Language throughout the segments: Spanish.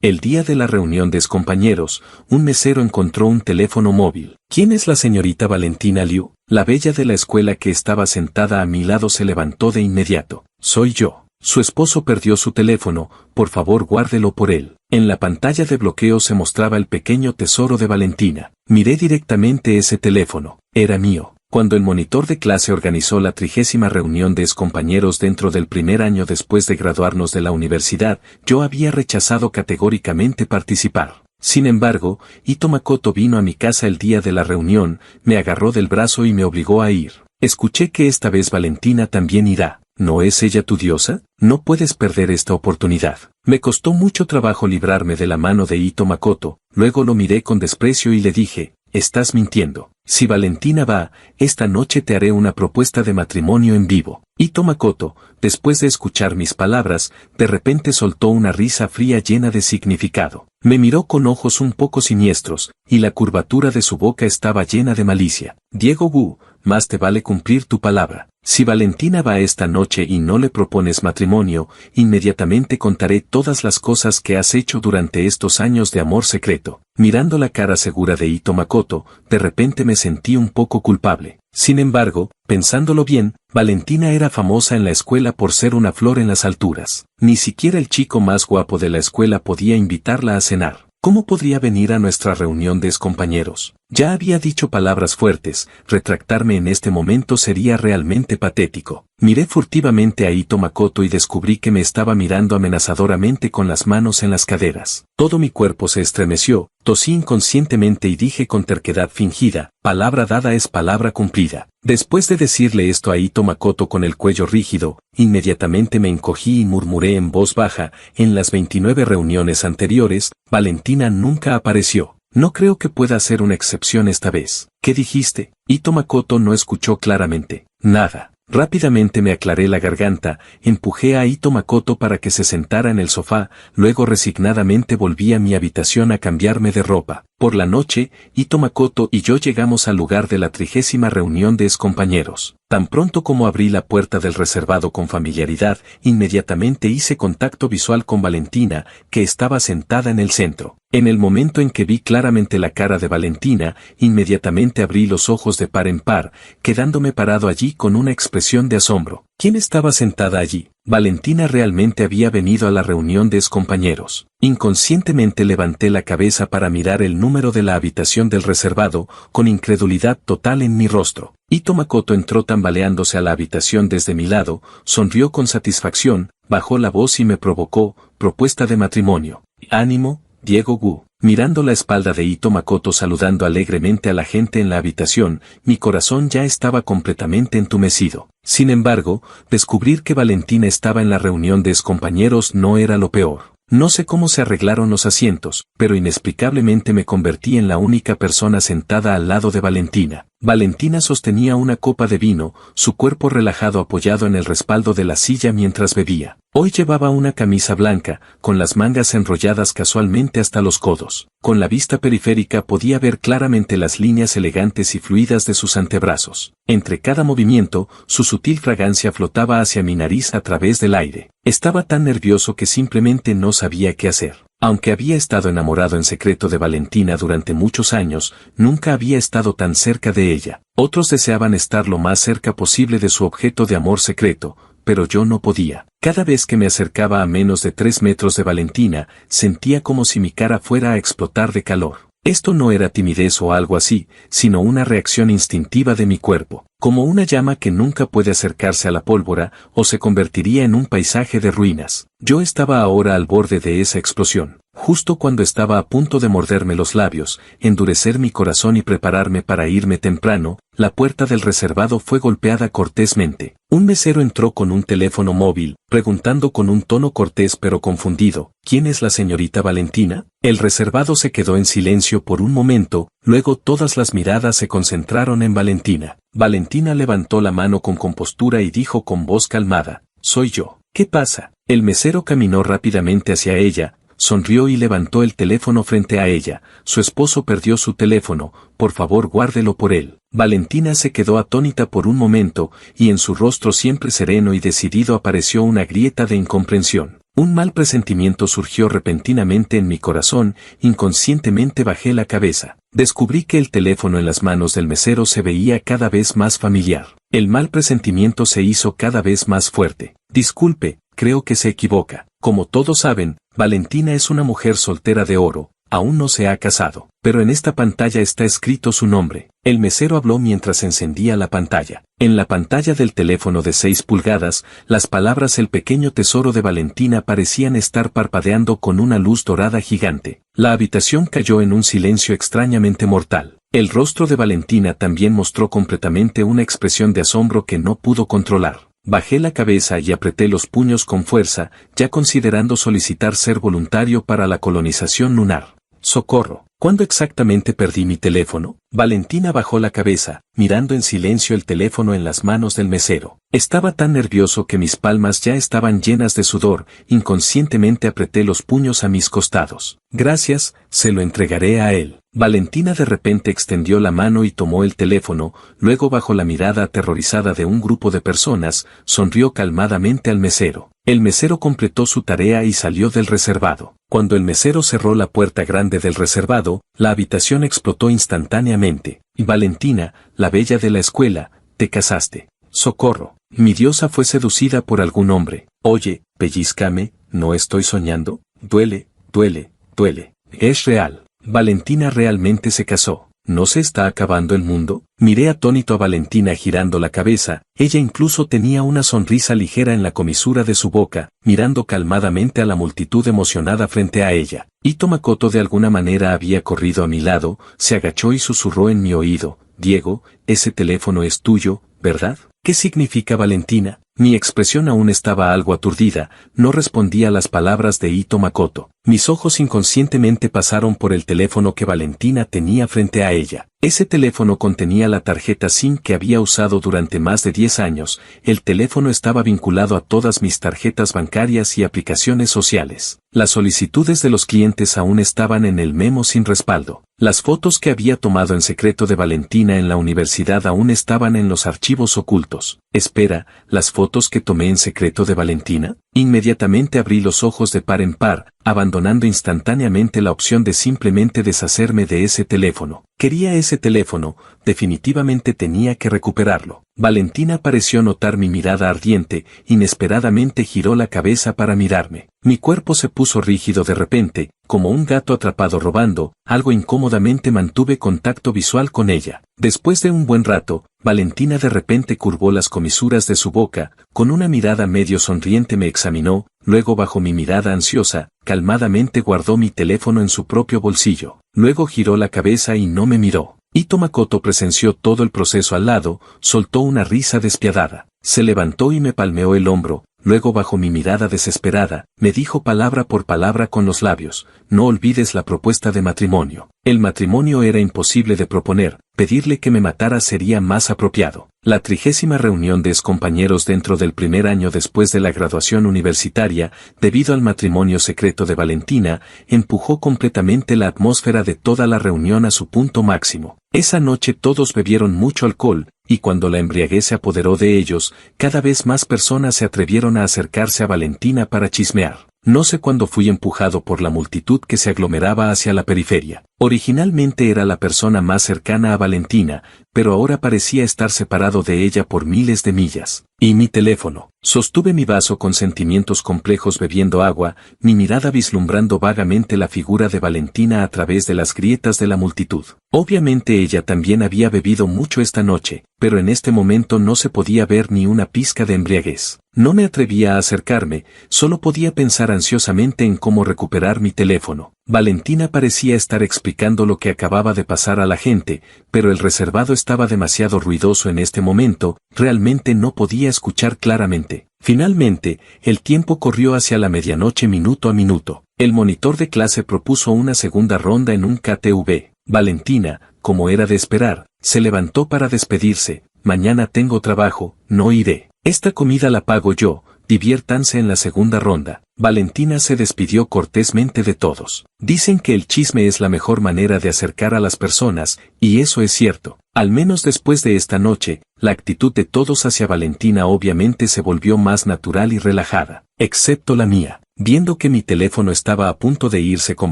El día de la reunión de excompañeros, un mesero encontró un teléfono móvil. ¿Quién es la señorita Valentina Liu? La bella de la escuela que estaba sentada a mi lado se levantó de inmediato. Soy yo. Su esposo perdió su teléfono, por favor guárdelo por él. En la pantalla de bloqueo se mostraba el pequeño tesoro de Valentina. Miré directamente ese teléfono. Era mío. Cuando el monitor de clase organizó la 30ª reunión de excompañeros dentro del primer año después de graduarnos de la universidad, yo había rechazado categóricamente participar. Sin embargo, Ito Makoto vino a mi casa el día de la reunión, me agarró del brazo y me obligó a ir. Escuché que esta vez Valentina también irá. ¿No es ella tu diosa? No puedes perder esta oportunidad. Me costó mucho trabajo librarme de la mano de Ito Makoto, luego lo miré con desprecio y le dije, estás mintiendo. Si Valentina va, esta noche te haré una propuesta de matrimonio en vivo. Ito Makoto, después de escuchar mis palabras, de repente soltó una risa fría llena de significado. Me miró con ojos un poco siniestros, y la curvatura de su boca estaba llena de malicia. Diego Wu, más te vale cumplir tu palabra. Si Valentina va esta noche y no le propones matrimonio, inmediatamente contaré todas las cosas que has hecho durante estos años de amor secreto. Mirando la cara segura de Ito Makoto, de repente me sentí un poco culpable. Sin embargo, pensándolo bien, Valentina era famosa en la escuela por ser una flor en las alturas. Ni siquiera el chico más guapo de la escuela podía invitarla a cenar. ¿Cómo podría venir a nuestra reunión de excompañeros? Ya había dicho palabras fuertes, retractarme en este momento sería realmente patético. Miré furtivamente a Ito Makoto y descubrí que me estaba mirando amenazadoramente con las manos en las caderas. Todo mi cuerpo se estremeció, tosí inconscientemente y dije con terquedad fingida, palabra dada es palabra cumplida. Después de decirle esto a Ito Makoto con el cuello rígido, inmediatamente me encogí y murmuré en voz baja, en las 29 reuniones anteriores, Valentina nunca apareció. No creo que pueda ser una excepción esta vez. ¿Qué dijiste? Ito Makoto no escuchó claramente. Nada. Rápidamente me aclaré la garganta, empujé a Ito Makoto para que se sentara en el sofá, luego resignadamente volví a mi habitación a cambiarme de ropa. Por la noche, Ito Makoto y yo llegamos al lugar de la 30ª reunión de excompañeros. Tan pronto como abrí la puerta del reservado con familiaridad, inmediatamente hice contacto visual con Valentina, que estaba sentada en el centro. En el momento en que vi claramente la cara de Valentina, inmediatamente abrí los ojos de par en par, quedándome parado allí con una expresión de asombro. ¿Quién estaba sentada allí? Valentina realmente había venido a la reunión de excompañeros. Inconscientemente levanté la cabeza para mirar el número de la habitación del reservado, con incredulidad total en mi rostro. Ito Makoto entró tambaleándose a la habitación desde mi lado, sonrió con satisfacción, bajó la voz y me provocó, propuesta de matrimonio. Ánimo, Diego Wu. Mirando la espalda de Ito Makoto saludando alegremente a la gente en la habitación, mi corazón ya estaba completamente entumecido. Sin embargo, descubrir que Valentina estaba en la reunión de excompañeros no era lo peor. No sé cómo se arreglaron los asientos, pero inexplicablemente me convertí en la única persona sentada al lado de Valentina. Valentina sostenía una copa de vino, su cuerpo relajado apoyado en el respaldo de la silla mientras bebía. Hoy llevaba una camisa blanca, con las mangas enrolladas casualmente hasta los codos. Con la vista periférica podía ver claramente las líneas elegantes y fluidas de sus antebrazos. Entre cada movimiento, su sutil fragancia flotaba hacia mi nariz a través del aire. Estaba tan nervioso que simplemente no sabía qué hacer. Aunque había estado enamorado en secreto de Valentina durante muchos años, nunca había estado tan cerca de ella. Otros deseaban estar lo más cerca posible de su objeto de amor secreto, pero yo no podía. Cada vez que me acercaba a menos de 3 metros de Valentina, sentía como si mi cara fuera a explotar de calor. Esto no era timidez o algo así, sino una reacción instintiva de mi cuerpo, como una llama que nunca puede acercarse a la pólvora o se convertiría en un paisaje de ruinas. Yo estaba ahora al borde de esa explosión. Justo cuando estaba a punto de morderme los labios, endurecer mi corazón y prepararme para irme temprano, la puerta del reservado fue golpeada cortésmente. Un mesero entró con un teléfono móvil, preguntando con un tono cortés pero confundido, ¿quién es la señorita Valentina? El reservado se quedó en silencio por un momento, luego todas las miradas se concentraron en Valentina. Valentina levantó la mano con compostura y dijo con voz calmada, soy yo. ¿Qué pasa? El mesero caminó rápidamente hacia ella, sonrió y levantó el teléfono frente a ella. Su esposo perdió su teléfono, por favor guárdelo por él. Valentina se quedó atónita por un momento, y en su rostro siempre sereno y decidido apareció una grieta de incomprensión. Un mal presentimiento surgió repentinamente en mi corazón, inconscientemente bajé la cabeza. Descubrí que el teléfono en las manos del mesero se veía cada vez más familiar. El mal presentimiento se hizo cada vez más fuerte. Disculpe, creo que se equivoca. Como todos saben, Valentina es una mujer soltera de oro. Aún no se ha casado, pero en esta pantalla está escrito su nombre. El mesero habló mientras encendía la pantalla. En la pantalla del teléfono de 6 pulgadas, las palabras "el pequeño tesoro de Valentina" parecían estar parpadeando con una luz dorada gigante. La habitación cayó en un silencio extrañamente mortal. El rostro de Valentina también mostró completamente una expresión de asombro que no pudo controlar. Bajé la cabeza y apreté los puños con fuerza, ya considerando solicitar ser voluntario para la colonización lunar. ¡Socorro! ¿Cuándo exactamente perdí mi teléfono? Valentina bajó la cabeza, mirando en silencio el teléfono en las manos del mesero. Estaba tan nervioso que mis palmas ya estaban llenas de sudor, inconscientemente apreté los puños a mis costados. Gracias, se lo entregaré a él. Valentina de repente extendió la mano y tomó el teléfono, luego bajo la mirada aterrorizada de un grupo de personas, sonrió calmadamente al mesero. El mesero completó su tarea y salió del reservado. Cuando el mesero cerró la puerta grande del reservado, la habitación explotó instantáneamente. Y Valentina, la bella de la escuela, te casaste. ¡Socorro! Mi diosa fue seducida por algún hombre. Oye, pellízcame, ¿no estoy soñando? Duele, duele, duele. Es real. Valentina realmente se casó. ¿No se está acabando el mundo? Miré atónito a Valentina girando la cabeza, ella incluso tenía una sonrisa ligera en la comisura de su boca, mirando calmadamente a la multitud emocionada frente a ella. Ito Makoto de alguna manera había corrido a mi lado, se agachó y susurró en mi oído, Diego, ese teléfono es tuyo, ¿verdad? ¿Qué significa Valentina? Mi expresión aún estaba algo aturdida, no respondía a las palabras de Ito Makoto. Mis ojos inconscientemente pasaron por el teléfono que Valentina tenía frente a ella. Ese teléfono contenía la tarjeta SIM que había usado durante más de 10 años, el teléfono estaba vinculado a todas mis tarjetas bancarias y aplicaciones sociales. Las solicitudes de los clientes aún estaban en el memo sin respaldo. Las fotos que había tomado en secreto de Valentina en la universidad aún estaban en los archivos ocultos. Espera, ¿las fotos que tomé en secreto de Valentina? Inmediatamente abrí los ojos de par en par, abandonando instantáneamente la opción de simplemente deshacerme de ese teléfono. Quería ese teléfono, definitivamente tenía que recuperarlo. Valentina pareció notar mi mirada ardiente, inesperadamente giró la cabeza para mirarme. Mi cuerpo se puso rígido de repente, como un gato atrapado robando, algo incómodamente mantuve contacto visual con ella. Después de un buen rato, Valentina de repente curvó las comisuras de su boca, con una mirada medio sonriente me examinó, luego bajo mi mirada ansiosa, calmadamente guardó mi teléfono en su propio bolsillo. Luego giró la cabeza y no me miró. Ito Makoto presenció todo el proceso al lado, soltó una risa despiadada. Se levantó y me palmeó el hombro, luego bajo mi mirada desesperada, me dijo palabra por palabra con los labios, no olvides la propuesta de matrimonio. El matrimonio era imposible de proponer, pedirle que me matara sería más apropiado. La 30ª reunión de excompañeros dentro del primer año después de la graduación universitaria, debido al matrimonio secreto de Valentina, empujó completamente la atmósfera de toda la reunión a su punto máximo. Esa noche todos bebieron mucho alcohol, y cuando la embriaguez se apoderó de ellos, cada vez más personas se atrevieron a acercarse a Valentina para chismear. No sé cuándo fui empujado por la multitud que se aglomeraba hacia la periferia. Originalmente era la persona más cercana a Valentina, pero ahora parecía estar separado de ella por miles de millas. Y mi teléfono. Sostuve mi vaso con sentimientos complejos bebiendo agua, mi mirada vislumbrando vagamente la figura de Valentina a través de las grietas de la multitud. Obviamente ella también había bebido mucho esta noche, pero en este momento no se podía ver ni una pizca de embriaguez. No me atrevía a acercarme, solo podía pensar ansiosamente en cómo recuperar mi teléfono. Valentina parecía estar explicando lo que acababa de pasar a la gente, pero el reservado estaba demasiado ruidoso en este momento, realmente no podía escuchar claramente. Finalmente, el tiempo corrió hacia la medianoche minuto a minuto. El monitor de clase propuso una segunda ronda en un KTV. Valentina, como era de esperar, se levantó para despedirse. Mañana tengo trabajo, no iré. Esta comida la pago yo, diviértanse en la segunda ronda. Valentina se despidió cortésmente de todos. Dicen que el chisme es la mejor manera de acercar a las personas, y eso es cierto. Al menos después de esta noche, la actitud de todos hacia Valentina obviamente se volvió más natural y relajada, excepto la mía. Viendo que mi teléfono estaba a punto de irse con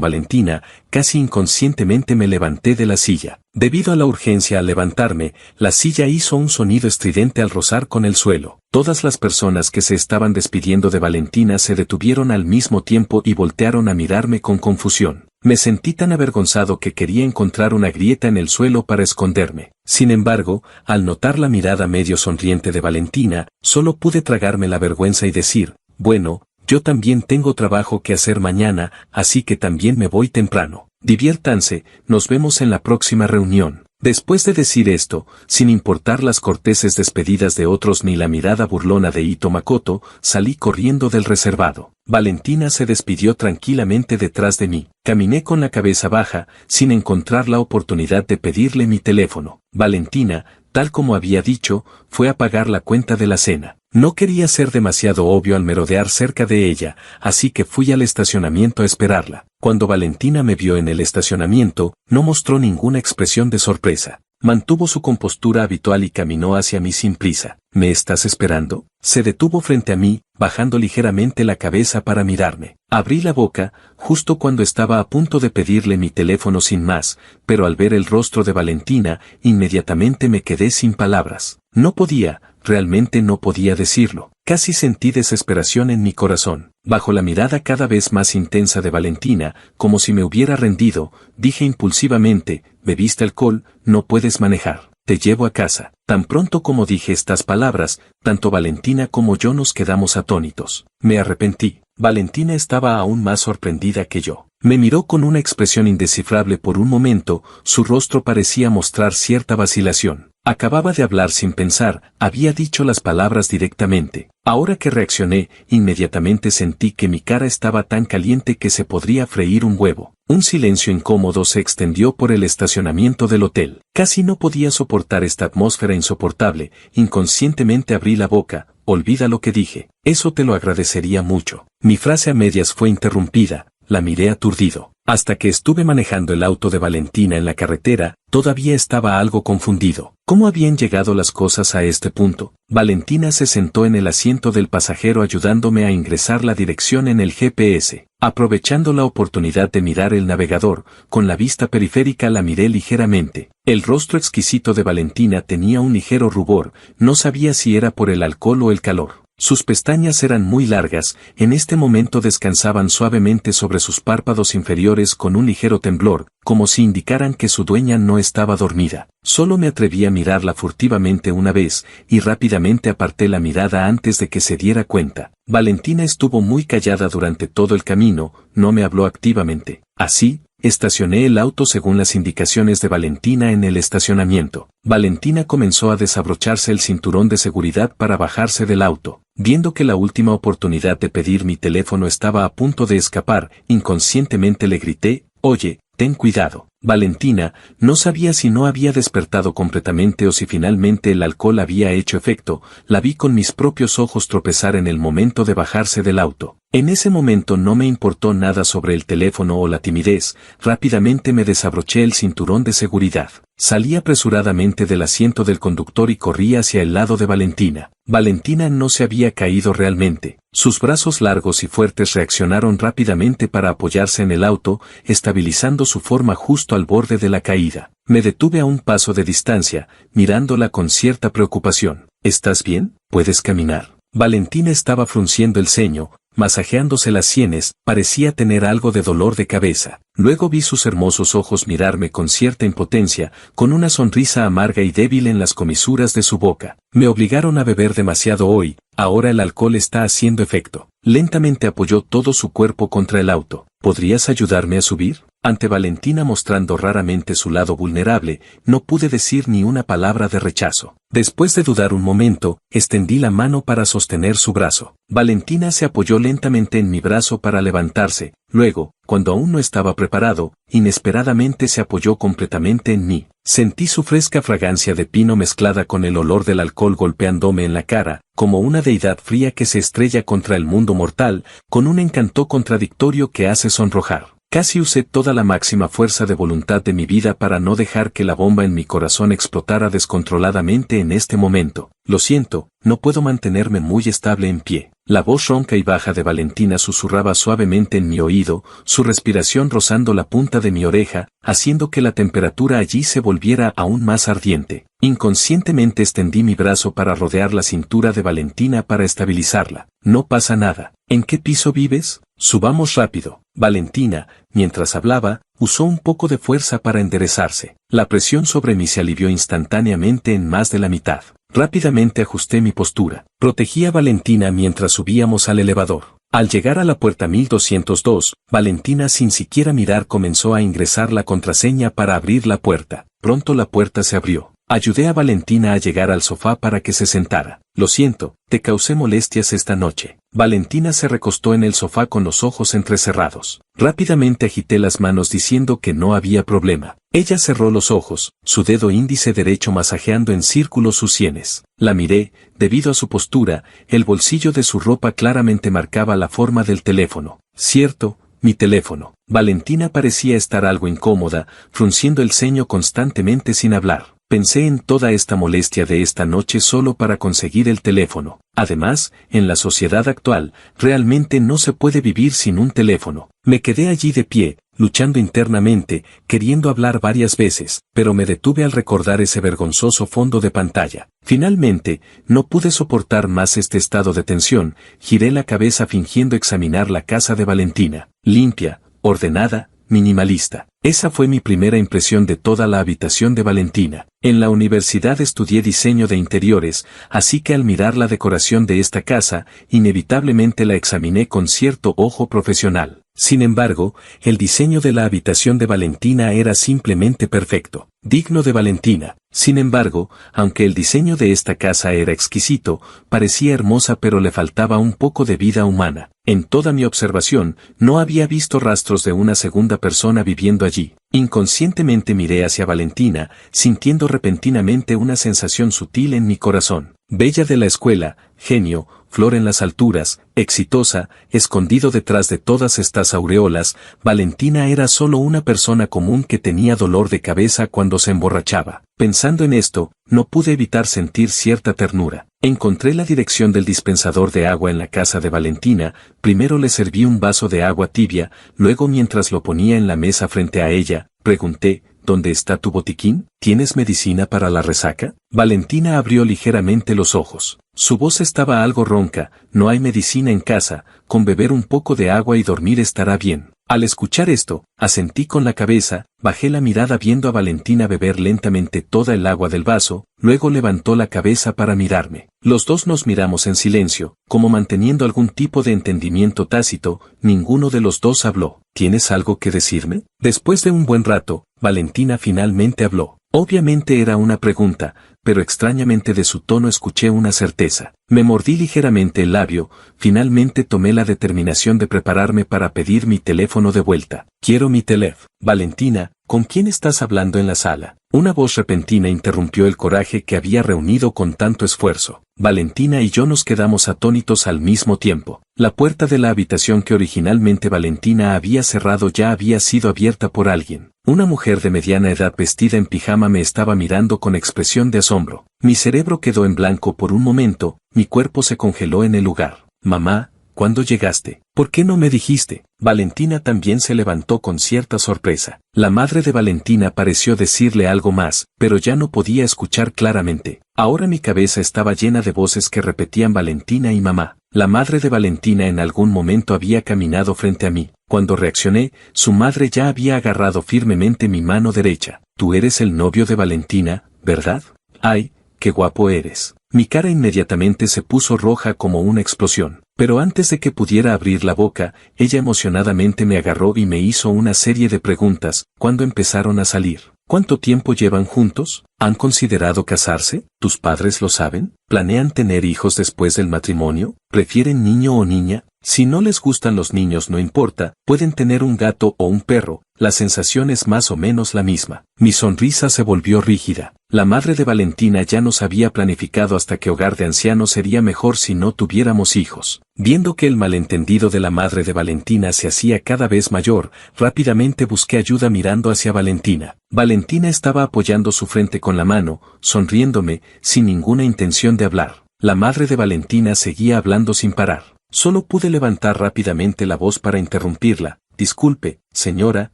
Valentina, casi inconscientemente me levanté de la silla. Debido a la urgencia al levantarme, la silla hizo un sonido estridente al rozar con el suelo. Todas las personas que se estaban despidiendo de Valentina se detuvieron al mismo tiempo y voltearon a mirarme con confusión. Me sentí tan avergonzado que quería encontrar una grieta en el suelo para esconderme. Sin embargo, al notar la mirada medio sonriente de Valentina, solo pude tragarme la vergüenza y decir, bueno, yo también tengo trabajo que hacer mañana, así que también me voy temprano. Diviértanse, nos vemos en la próxima reunión. Después de decir esto, sin importar las corteses despedidas de otros ni la mirada burlona de Ito Makoto, salí corriendo del reservado. Valentina se despidió tranquilamente detrás de mí. Caminé con la cabeza baja, sin encontrar la oportunidad de pedirle mi teléfono. Valentina, tal como había dicho, fue a pagar la cuenta de la cena. No quería ser demasiado obvio al merodear cerca de ella, así que fui al estacionamiento a esperarla. Cuando Valentina me vio en el estacionamiento, no mostró ninguna expresión de sorpresa. Mantuvo su compostura habitual y caminó hacia mí sin prisa. ¿Me estás esperando? Se detuvo frente a mí, bajando ligeramente la cabeza para mirarme. Abrí la boca, justo cuando estaba a punto de pedirle mi teléfono sin más, pero al ver el rostro de Valentina, inmediatamente me quedé sin palabras. No podía, realmente no podía decirlo. Casi sentí desesperación en mi corazón. Bajo la mirada cada vez más intensa de Valentina, como si me hubiera rendido, dije impulsivamente, ¿bebiste alcohol? No puedes manejar. Te llevo a casa. Tan pronto como dije estas palabras, tanto Valentina como yo nos quedamos atónitos. Me arrepentí. Valentina estaba aún más sorprendida que yo. Me miró con una expresión indescifrable por un momento, su rostro parecía mostrar cierta vacilación. Acababa de hablar sin pensar, había dicho las palabras directamente. Ahora que reaccioné, inmediatamente sentí que mi cara estaba tan caliente que se podría freír un huevo. Un silencio incómodo se extendió por el estacionamiento del hotel. Casi no podía soportar esta atmósfera insoportable, inconscientemente abrí la boca, olvida lo que dije, eso te lo agradecería mucho. Mi frase a medias fue interrumpida, la miré aturdido. Hasta que estuve manejando el auto de Valentina en la carretera, todavía estaba algo confundido. ¿Cómo habían llegado las cosas a este punto? Valentina se sentó en el asiento del pasajero ayudándome a ingresar la dirección en el GPS. Aprovechando la oportunidad de mirar el navegador, con la vista periférica la miré ligeramente. El rostro exquisito de Valentina tenía un ligero rubor, no sabía si era por el alcohol o el calor. Sus pestañas eran muy largas, en este momento descansaban suavemente sobre sus párpados inferiores con un ligero temblor, como si indicaran que su dueña no estaba dormida. Solo me atreví a mirarla furtivamente una vez, y rápidamente aparté la mirada antes de que se diera cuenta. Valentina estuvo muy callada durante todo el camino, no me habló activamente. Así, estacioné el auto según las indicaciones de Valentina en el estacionamiento. Valentina comenzó a desabrocharse el cinturón de seguridad para bajarse del auto. Viendo que la última oportunidad de pedir mi teléfono estaba a punto de escapar, inconscientemente le grité, «Oye, ten cuidado». Valentina no sabía si no había despertado completamente o si finalmente el alcohol había hecho efecto, la vi con mis propios ojos tropezar en el momento de bajarse del auto. En ese momento no me importó nada sobre el teléfono o la timidez, rápidamente me desabroché el cinturón de seguridad. Salí apresuradamente del asiento del conductor y corrí hacia el lado de Valentina. Valentina no se había caído realmente. Sus brazos largos y fuertes reaccionaron rápidamente para apoyarse en el auto, estabilizando su forma justo al borde de la caída. Me detuve a un paso de distancia, mirándola con cierta preocupación. ¿Estás bien? ¿Puedes caminar? Valentina estaba frunciendo el ceño, masajeándose las sienes, parecía tener algo de dolor de cabeza. Luego vi sus hermosos ojos mirarme con cierta impotencia, con una sonrisa amarga y débil en las comisuras de su boca. Me obligaron a beber demasiado hoy, ahora el alcohol está haciendo efecto. Lentamente apoyó todo su cuerpo contra el auto. ¿Podrías ayudarme a subir? Ante Valentina mostrando raramente su lado vulnerable, no pude decir ni una palabra de rechazo. Después de dudar un momento, extendí la mano para sostener su brazo. Valentina se apoyó lentamente en mi brazo para levantarse, luego, cuando aún no estaba preparado, inesperadamente se apoyó completamente en mí. Sentí su fresca fragancia de pino mezclada con el olor del alcohol golpeándome en la cara, como una deidad fría que se estrella contra el mundo mortal, con un encanto contradictorio que hace sonrojar. Casi usé toda la máxima fuerza de voluntad de mi vida para no dejar que la bomba en mi corazón explotara descontroladamente en este momento. Lo siento, no puedo mantenerme muy estable en pie. La voz ronca y baja de Valentina susurraba suavemente en mi oído, su respiración rozando la punta de mi oreja, haciendo que la temperatura allí se volviera aún más ardiente. Inconscientemente extendí mi brazo para rodear la cintura de Valentina para estabilizarla. No pasa nada. ¿En qué piso vives? Subamos rápido. Valentina, mientras hablaba, usó un poco de fuerza para enderezarse. La presión sobre mí se alivió instantáneamente en más de la mitad. Rápidamente ajusté mi postura. Protegí a Valentina mientras subíamos al elevador. Al llegar a la puerta 1202, Valentina sin siquiera mirar comenzó a ingresar la contraseña para abrir la puerta. Pronto la puerta se abrió. Ayudé a Valentina a llegar al sofá para que se sentara. Lo siento, te causé molestias esta noche. Valentina se recostó en el sofá con los ojos entrecerrados. Rápidamente agité las manos diciendo que no había problema. Ella cerró los ojos, su dedo índice derecho masajeando en círculos sus sienes. La miré, debido a su postura, el bolsillo de su ropa claramente marcaba la forma del teléfono. Cierto, mi teléfono. Valentina parecía estar algo incómoda, frunciendo el ceño constantemente sin hablar. Pensé en toda esta molestia de esta noche solo para conseguir el teléfono. Además, en la sociedad actual, realmente no se puede vivir sin un teléfono. Me quedé allí de pie, luchando internamente, queriendo hablar varias veces, pero me detuve al recordar ese vergonzoso fondo de pantalla. Finalmente, no pude soportar más este estado de tensión, giré la cabeza fingiendo examinar la casa de Valentina. Limpia, ordenada, minimalista. Esa fue mi primera impresión de toda la habitación de Valentina. En la universidad estudié diseño de interiores, así que al mirar la decoración de esta casa, inevitablemente la examiné con cierto ojo profesional. Sin embargo, el diseño de la habitación de Valentina era simplemente perfecto, digno de Valentina. Sin embargo, aunque el diseño de esta casa era exquisito, parecía hermosa pero le faltaba un poco de vida humana. En toda mi observación, no había visto rastros de una segunda persona viviendo allí. Inconscientemente miré hacia Valentina, sintiendo repentinamente una sensación sutil en mi corazón. Bella de la escuela, genio, flor en las alturas, exitosa, escondido detrás de todas estas aureolas, Valentina era solo una persona común que tenía dolor de cabeza cuando se emborrachaba. Pensando en esto, no pude evitar sentir cierta ternura. Encontré la dirección del dispensador de agua en la casa de Valentina, primero le serví un vaso de agua tibia, luego mientras lo ponía en la mesa frente a ella, pregunté, ¿dónde está tu botiquín? ¿Tienes medicina para la resaca? Valentina abrió ligeramente los ojos. Su voz estaba algo ronca, no hay medicina en casa, con beber un poco de agua y dormir estará bien. Al escuchar esto, asentí con la cabeza, bajé la mirada viendo a Valentina beber lentamente toda el agua del vaso, luego levantó la cabeza para mirarme. Los dos nos miramos en silencio, como manteniendo algún tipo de entendimiento tácito, ninguno de los dos habló. ¿Tienes algo que decirme? Después de un buen rato, Valentina finalmente habló. Obviamente era una pregunta, pero extrañamente de su tono escuché una certeza. Me mordí ligeramente el labio, finalmente tomé la determinación de prepararme para pedir mi teléfono de vuelta. Quiero mi teléfono. Valentina, ¿con quién estás hablando en la sala? Una voz repentina interrumpió el coraje que había reunido con tanto esfuerzo. Valentina y yo nos quedamos atónitos al mismo tiempo. La puerta de la habitación que originalmente Valentina había cerrado ya había sido abierta por alguien. Una mujer de mediana edad vestida en pijama me estaba mirando con expresión de asombro. Mi cerebro quedó en blanco por un momento, mi cuerpo se congeló en el lugar. Mamá, ¿cuándo llegaste? ¿Por qué no me dijiste? Valentina también se levantó con cierta sorpresa. La madre de Valentina pareció decirle algo más, pero ya no podía escuchar claramente. Ahora mi cabeza estaba llena de voces que repetían Valentina y mamá. La madre de Valentina en algún momento había caminado frente a mí. Cuando reaccioné, su madre ya había agarrado firmemente mi mano derecha. Tú eres el novio de Valentina, ¿verdad? ¡Ay, qué guapo eres! Mi cara inmediatamente se puso roja como una explosión. Pero antes de que pudiera abrir la boca, ella emocionadamente me agarró y me hizo una serie de preguntas. ¿Cuándo empezaron a salir? ¿Cuánto tiempo llevan juntos? ¿Han considerado casarse? ¿Tus padres lo saben? ¿Planean tener hijos después del matrimonio? ¿Prefieren niño o niña? Si no les gustan los niños no importa, pueden tener un gato o un perro, la sensación es más o menos la misma. Mi sonrisa se volvió rígida. La madre de Valentina ya nos había planificado hasta que hogar de ancianos sería mejor si no tuviéramos hijos. Viendo que el malentendido de la madre de Valentina se hacía cada vez mayor, rápidamente busqué ayuda mirando hacia Valentina. Valentina estaba apoyando su frente con la mano, sonriéndome, sin ninguna intención de hablar. La madre de Valentina seguía hablando sin parar. Solo pude levantar rápidamente la voz para interrumpirla. Disculpe, señora,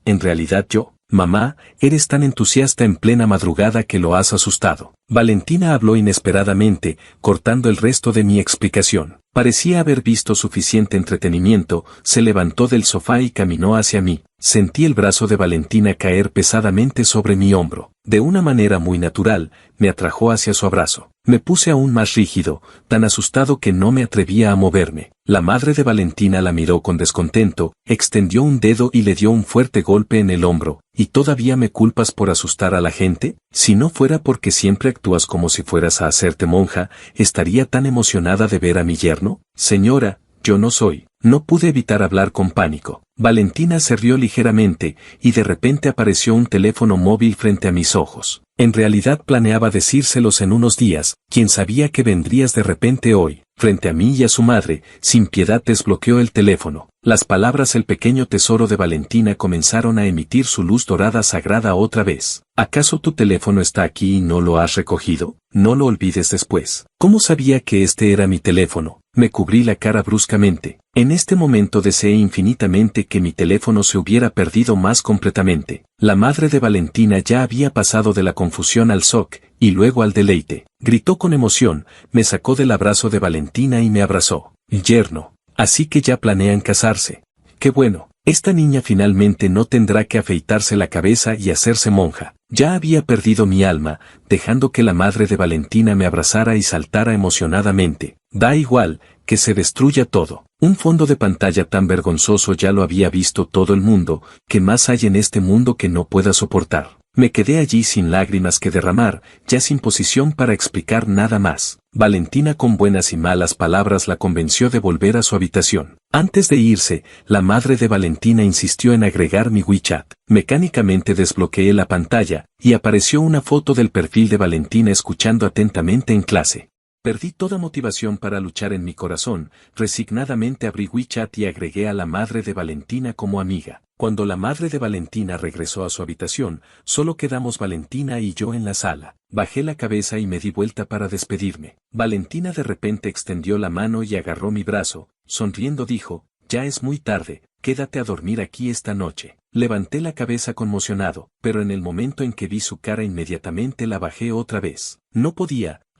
en realidad yo, mamá, eres tan entusiasta en plena madrugada que lo has asustado. Valentina habló inesperadamente, cortando el resto de mi explicación. Parecía haber visto suficiente entretenimiento, se levantó del sofá y caminó hacia mí. Sentí el brazo de Valentina caer pesadamente sobre mi hombro. De una manera muy natural, me atrajo hacia su abrazo. Me puse aún más rígido, tan asustado que no me atrevía a moverme. La madre de Valentina la miró con descontento, extendió un dedo y le dio un fuerte golpe en el hombro. ¿Y todavía me culpas por asustar a la gente? Si no fuera porque siempre actúas como si fueras a hacerte monja, ¿estaría tan emocionada de ver a mi yerno? Señora, yo no soy. No pude evitar hablar con pánico. Valentina se rió ligeramente, y de repente apareció un teléfono móvil frente a mis ojos. En realidad planeaba decírselos en unos días, quien sabía que vendrías de repente hoy. Frente a mí y a su madre, sin piedad desbloqueó el teléfono. Las palabras "el pequeño tesoro de Valentina" comenzaron a emitir su luz dorada sagrada otra vez. ¿Acaso tu teléfono está aquí y no lo has recogido? No lo olvides después. ¿Cómo sabía que este era mi teléfono? Me cubrí la cara bruscamente. En este momento deseé infinitamente que mi teléfono se hubiera perdido más completamente. La madre de Valentina ya había pasado de la confusión al shock, y luego al deleite. Gritó con emoción, me sacó del abrazo de Valentina y me abrazó. Yerno. Así que ya planean casarse. Qué bueno. Esta niña finalmente no tendrá que afeitarse la cabeza y hacerse monja. Ya había perdido mi alma, dejando que la madre de Valentina me abrazara y saltara emocionadamente. Da igual, que se destruya todo. Un fondo de pantalla tan vergonzoso ya lo había visto todo el mundo, ¿qué más hay en este mundo que no pueda soportar? Me quedé allí sin lágrimas que derramar, ya sin posición para explicar nada más. Valentina con buenas y malas palabras la convenció de volver a su habitación. Antes de irse, la madre de Valentina insistió en agregar mi WeChat. Mecánicamente desbloqueé la pantalla, y apareció una foto del perfil de Valentina escuchando atentamente en clase. Perdí toda motivación para luchar en mi corazón, resignadamente abrí WeChat y agregué a la madre de Valentina como amiga. Cuando la madre de Valentina regresó a su habitación, solo quedamos Valentina y yo en la sala. Bajé la cabeza y me di vuelta para despedirme. Valentina de repente extendió la mano y agarró mi brazo, sonriendo dijo, ya es muy tarde, quédate a dormir aquí esta noche. Levanté la cabeza conmocionado, pero en el momento en que vi su cara inmediatamente la bajé otra vez.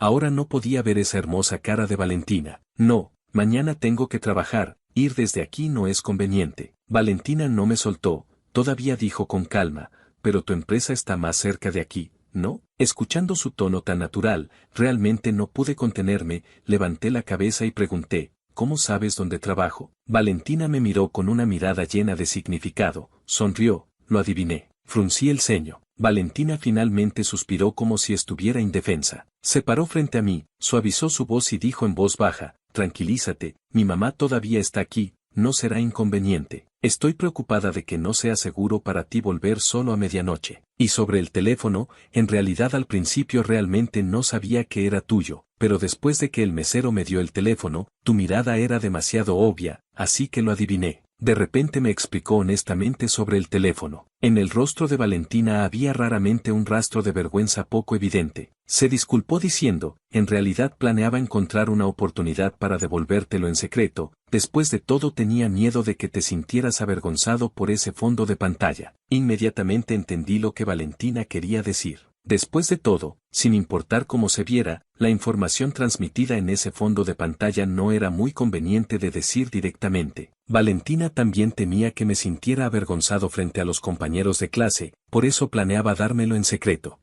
Ahora no podía ver esa hermosa cara de Valentina. No, mañana tengo que trabajar, ir desde aquí no es conveniente. Valentina no me soltó, todavía dijo con calma, pero tu empresa está más cerca de aquí, ¿no? Escuchando su tono tan natural, realmente no pude contenerme, levanté la cabeza y pregunté, ¿cómo sabes dónde trabajo? Valentina me miró con una mirada llena de significado, sonrió, lo adiviné, fruncí el ceño. Valentina finalmente suspiró como si estuviera indefensa. Se paró frente a mí, suavizó su voz y dijo en voz baja, tranquilízate, mi mamá todavía está aquí, no será inconveniente. Estoy preocupada de que no sea seguro para ti volver solo a medianoche. Y sobre el teléfono, en realidad al principio realmente no sabía que era tuyo, pero después de que el mesero me dio el teléfono, tu mirada era demasiado obvia, así que lo adiviné. De repente me explicó honestamente sobre el teléfono. En el rostro de Valentina había raramente un rastro de vergüenza poco evidente. Se disculpó diciendo, en realidad planeaba encontrar una oportunidad para devolvértelo en secreto, después de todo tenía miedo de que te sintieras avergonzado por ese fondo de pantalla. Inmediatamente entendí lo que Valentina quería decir. Después de todo, sin importar cómo se viera, la información transmitida en ese fondo de pantalla no era muy conveniente de decir directamente. Valentina también temía que me sintiera avergonzado frente a los compañeros de clase, por eso planeaba dármelo en secreto.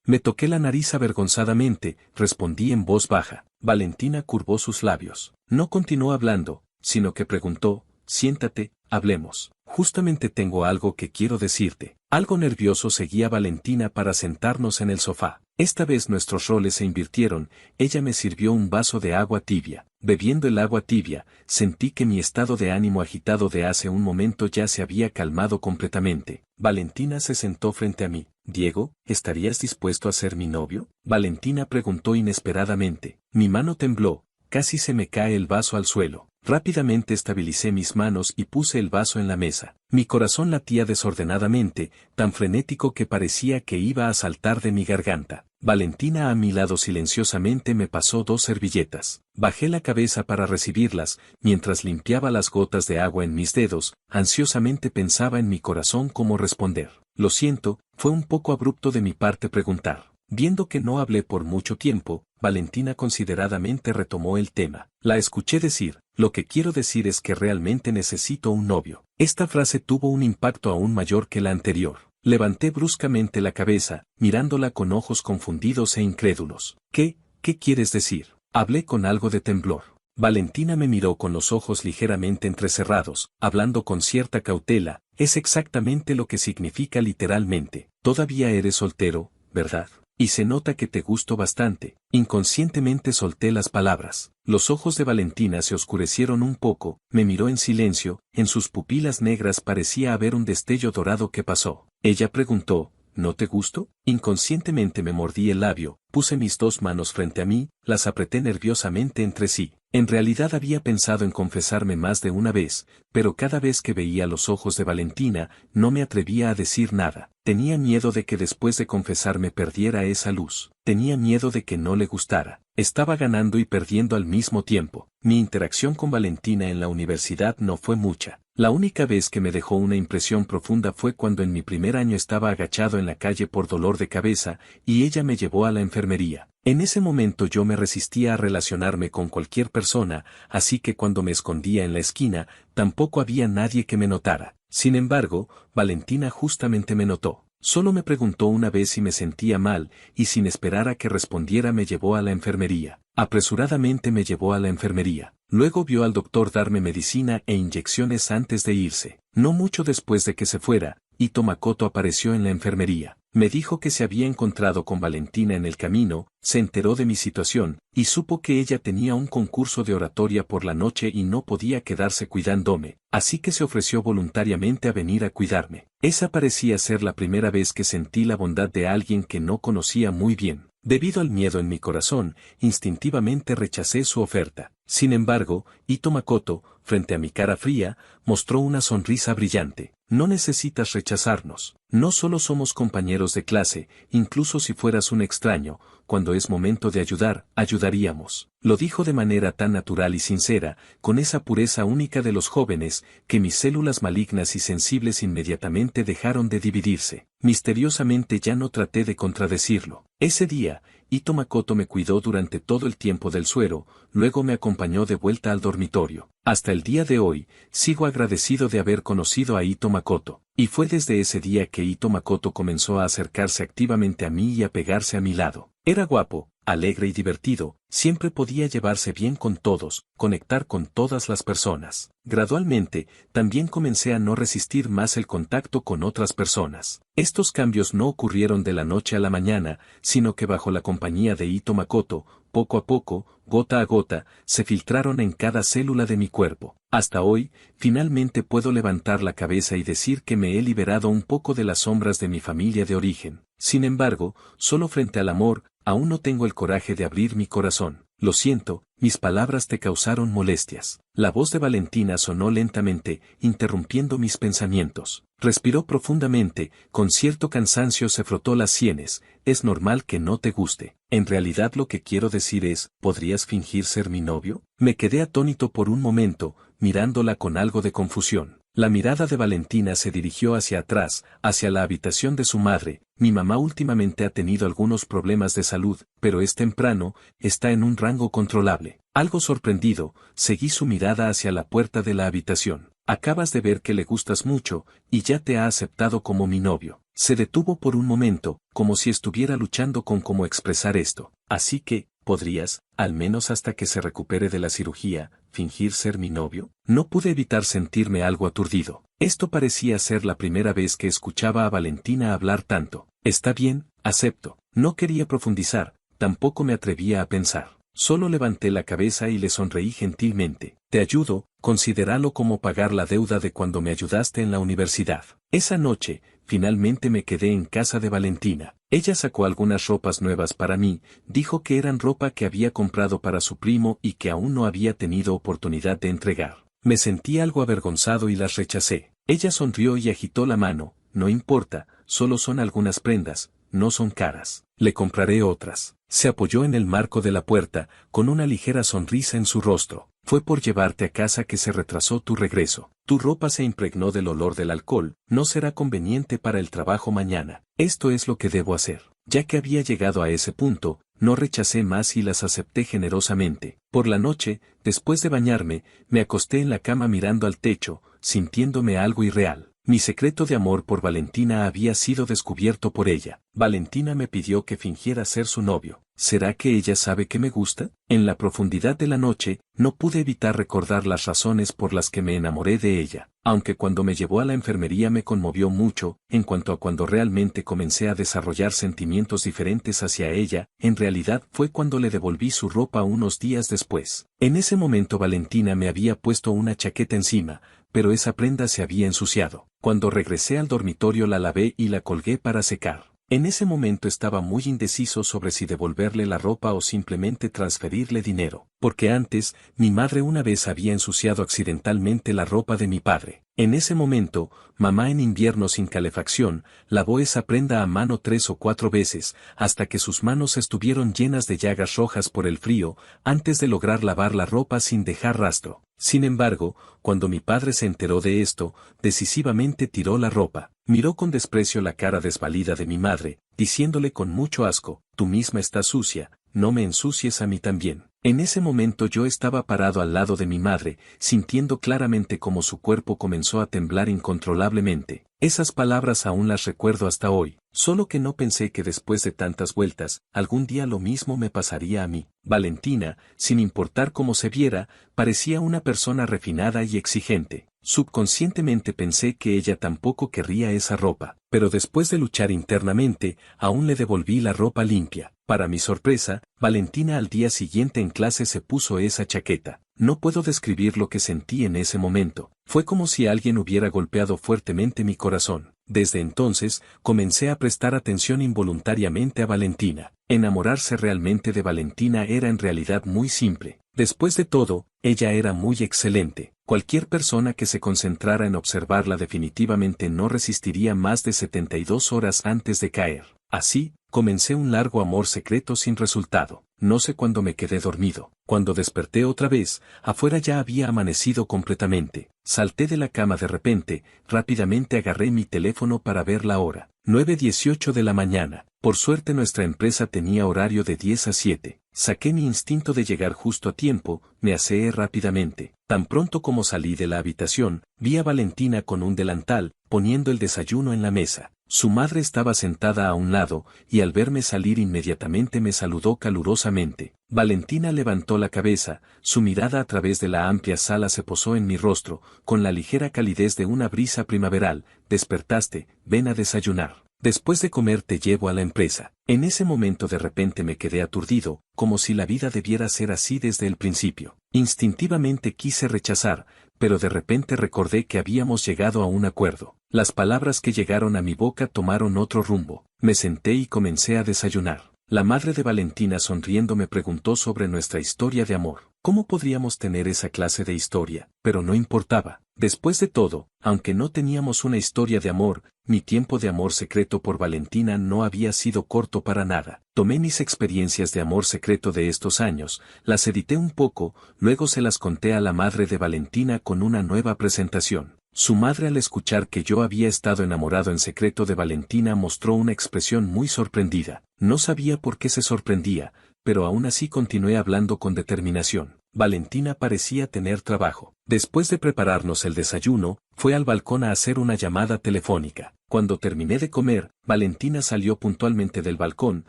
Me toqué la nariz avergonzadamente, respondí en voz baja. Valentina curvó sus labios. No continuó hablando, sino que preguntó, siéntate, hablemos. Justamente tengo algo que quiero decirte. Algo nervioso seguía a Valentina para sentarnos en el sofá. Esta vez nuestros roles se invirtieron, ella me sirvió un vaso de agua tibia. Bebiendo el agua tibia, sentí que mi estado de ánimo agitado de hace un momento ya se había calmado completamente. Valentina se sentó frente a mí. Diego, ¿estarías dispuesto a ser mi novio? Valentina preguntó inesperadamente. Mi mano tembló, casi se me cae el vaso al suelo. Rápidamente estabilicé mis manos y puse el vaso en la mesa. Mi corazón latía desordenadamente, tan frenético que parecía que iba a saltar de mi garganta. Valentina a mi lado silenciosamente me pasó 2 servilletas. Bajé la cabeza para recibirlas, mientras limpiaba las gotas de agua en mis dedos, ansiosamente pensaba en mi corazón cómo responder. Lo siento, fue un poco abrupto de mi parte preguntar. Viendo que no hablé por mucho tiempo, Valentina consideradamente retomó el tema. La escuché decir, lo que quiero decir es que realmente necesito un novio. Esta frase tuvo un impacto aún mayor que la anterior. Levanté bruscamente la cabeza, mirándola con ojos confundidos e incrédulos. ¿Qué quieres decir? Hablé con algo de temblor. Valentina me miró con los ojos ligeramente entrecerrados, hablando con cierta cautela. Es exactamente lo que significa literalmente. Todavía eres soltero, ¿verdad? Y se nota que te gusto bastante. Inconscientemente solté las palabras. Los ojos de Valentina se oscurecieron un poco, me miró en silencio, en sus pupilas negras parecía haber un destello dorado que pasó. Ella preguntó, ¿no te gusto? Inconscientemente me mordí el labio, puse mis 2 manos frente a mí, las apreté nerviosamente entre sí. En realidad había pensado en confesarme más de una vez, pero cada vez que veía los ojos de Valentina, no me atrevía a decir nada. Tenía miedo de que después de confesarme perdiera esa luz. Tenía miedo de que no le gustara. Estaba ganando y perdiendo al mismo tiempo. Mi interacción con Valentina en la universidad no fue mucha. La única vez que me dejó una impresión profunda fue cuando en mi primer año estaba agachado en la calle por dolor de cabeza, y ella me llevó a la enfermería. En ese momento yo me resistía a relacionarme con cualquier persona, así que cuando me escondía en la esquina, tampoco había nadie que me notara. Sin embargo, Valentina justamente me notó. Solo me preguntó una vez si me sentía mal, y sin esperar a que respondiera me llevó a la enfermería. Apresuradamente me llevó a la enfermería. Luego vio al doctor darme medicina e inyecciones antes de irse. No mucho después de que se fuera, Ito Makoto apareció en la enfermería. Me dijo que se había encontrado con Valentina en el camino, se enteró de mi situación, y supo que ella tenía un concurso de oratoria por la noche y no podía quedarse cuidándome, así que se ofreció voluntariamente a venir a cuidarme. Esa parecía ser la primera vez que sentí la bondad de alguien que no conocía muy bien. Debido al miedo en mi corazón, instintivamente rechacé su oferta. Sin embargo, Ito Makoto, frente a mi cara fría, mostró una sonrisa brillante. No necesitas rechazarnos. No solo somos compañeros de clase, incluso si fueras un extraño, cuando es momento de ayudar, ayudaríamos. Lo dijo de manera tan natural y sincera, con esa pureza única de los jóvenes, que mis células malignas y sensibles inmediatamente dejaron de dividirse. Misteriosamente ya no traté de contradecirlo. Ese día, Ito Makoto me cuidó durante todo el tiempo del suero, luego me acompañó de vuelta al dormitorio. Hasta el día de hoy, sigo agradecido de haber conocido a Ito Makoto. Y fue desde ese día que Ito Makoto comenzó a acercarse activamente a mí y a pegarse a mi lado. Era guapo, alegre y divertido, siempre podía llevarse bien con todos, conectar con todas las personas. Gradualmente, también comencé a no resistir más el contacto con otras personas. Estos cambios no ocurrieron de la noche a la mañana, sino que bajo la compañía de Ito Makoto, poco a poco, gota a gota, se filtraron en cada célula de mi cuerpo. Hasta hoy, finalmente puedo levantar la cabeza y decir que me he liberado un poco de las sombras de mi familia de origen. Sin embargo, solo frente al amor, aún no tengo el coraje de abrir mi corazón. Lo siento, mis palabras te causaron molestias. La voz de Valentina sonó lentamente, interrumpiendo mis pensamientos. Respiró profundamente, con cierto cansancio se frotó las sienes. Es normal que no te guste. En realidad lo que quiero decir es, ¿podrías fingir ser mi novio? Me quedé atónito por un momento, mirándola con algo de confusión. La mirada de Valentina se dirigió hacia atrás, hacia la habitación de su madre. Mi mamá últimamente ha tenido algunos problemas de salud, pero es temprano, está en un rango controlable. Algo sorprendido, seguí su mirada hacia la puerta de la habitación. Acabas de ver que le gustas mucho, y ya te ha aceptado como mi novio. Se detuvo por un momento, como si estuviera luchando con cómo expresar esto. Así que, ¿podrías, al menos hasta que se recupere de la cirugía, fingir ser mi novio? No pude evitar sentirme algo aturdido. Esto parecía ser la primera vez que escuchaba a Valentina hablar tanto. Está bien, Acepto. No quería profundizar, tampoco me atrevía a pensar. Solo levanté la cabeza y le sonreí gentilmente. Te ayudo, considéralo como pagar la deuda de cuando me ayudaste en la universidad. Esa noche, finalmente me quedé en casa de Valentina. Ella sacó algunas ropas nuevas para mí, dijo que eran ropa que había comprado para su primo y que aún no había tenido oportunidad de entregar. Me sentí algo avergonzado y las rechacé. Ella sonrió y agitó la mano. No importa, solo son algunas prendas, no son caras. Le compraré otras. Se apoyó en el marco de la puerta, con una ligera sonrisa en su rostro. Fue por llevarte a casa que se retrasó tu regreso. Tu ropa se impregnó del olor del alcohol, no será conveniente para el trabajo mañana. Esto es lo que debo hacer. Ya que había llegado a ese punto, no rechacé más y las acepté generosamente. Por la noche, después de bañarme, me acosté en la cama mirando al techo, sintiéndome algo irreal. Mi secreto de amor por Valentina había sido descubierto por ella. Valentina me pidió que fingiera ser su novio. ¿Será que ella sabe que me gusta? En la profundidad de la noche, no pude evitar recordar las razones por las que me enamoré de ella. Aunque cuando me llevó a la enfermería me conmovió mucho, en cuanto a cuando realmente comencé a desarrollar sentimientos diferentes hacia ella, en realidad fue cuando le devolví su ropa unos días después. En ese momento Valentina me había puesto una chaqueta encima, pero esa prenda se había ensuciado. Cuando regresé al dormitorio la lavé y la colgué para secar. En ese momento estaba muy indeciso sobre si devolverle la ropa o simplemente transferirle dinero, porque antes, mi madre una vez había ensuciado accidentalmente la ropa de mi padre. En ese momento, mamá en invierno sin calefacción, lavó esa prenda a mano 3 o 4 veces, hasta que sus manos estuvieron llenas de llagas rojas por el frío, antes de lograr lavar la ropa sin dejar rastro. Sin embargo, cuando mi padre se enteró de esto, decisivamente tiró la ropa. Miró con desprecio la cara desvalida de mi madre, diciéndole con mucho asco, tú misma estás sucia, no me ensucies a mí también. En ese momento yo estaba parado al lado de mi madre, sintiendo claramente cómo su cuerpo comenzó a temblar incontrolablemente. Esas palabras aún las recuerdo hasta hoy, solo que no pensé que después de tantas vueltas, algún día lo mismo me pasaría a mí. Valentina, sin importar cómo se viera, parecía una persona refinada y exigente. Subconscientemente pensé que ella tampoco querría esa ropa, pero después de luchar internamente, aún le devolví la ropa limpia. Para mi sorpresa, Valentina al día siguiente en clase se puso esa chaqueta. No puedo describir lo que sentí en ese momento. Fue como si alguien hubiera golpeado fuertemente mi corazón. Desde entonces, comencé a prestar atención involuntariamente a Valentina. Enamorarse realmente de Valentina era en realidad muy simple. Después de todo, ella era muy excelente. Cualquier persona que se concentrara en observarla definitivamente no resistiría más de 72 horas antes de caer. Así, comencé un largo amor secreto sin resultado. No sé cuándo me quedé dormido. Cuando desperté otra vez, afuera ya había amanecido completamente. Salté de la cama de repente, rápidamente agarré mi teléfono para ver la hora. 9:18 de la mañana. Por suerte nuestra empresa tenía horario de 10 a 7. Saqué mi instinto de llegar justo a tiempo, me aseé rápidamente. Tan pronto como salí de la habitación, vi a Valentina con un delantal, poniendo el desayuno en la mesa. Su madre estaba sentada a un lado, y al verme salir inmediatamente me saludó calurosamente. Valentina levantó la cabeza, su mirada a través de la amplia sala se posó en mi rostro, con la ligera calidez de una brisa primaveral. Despertaste, ven a desayunar. Después de comer te llevo a la empresa. En ese momento de repente me quedé aturdido, como si la vida debiera ser así desde el principio. Instintivamente quise rechazar, pero de repente recordé que habíamos llegado a un acuerdo. Las palabras que llegaron a mi boca tomaron otro rumbo. Me senté y comencé a desayunar. La madre de Valentina sonriendo me preguntó sobre nuestra historia de amor. ¿Cómo podríamos tener esa clase de historia? Pero no importaba. Después de todo, aunque no teníamos una historia de amor, mi tiempo de amor secreto por Valentina no había sido corto para nada. Tomé mis experiencias de amor secreto de estos años, las edité un poco, luego se las conté a la madre de Valentina con una nueva presentación. Su madre al escuchar que yo había estado enamorado en secreto de Valentina mostró una expresión muy sorprendida. No sabía por qué se sorprendía, pero aún así continué hablando con determinación. Valentina parecía tener trabajo. Después de prepararnos el desayuno, fue al balcón a hacer una llamada telefónica. Cuando terminé de comer, Valentina salió puntualmente del balcón,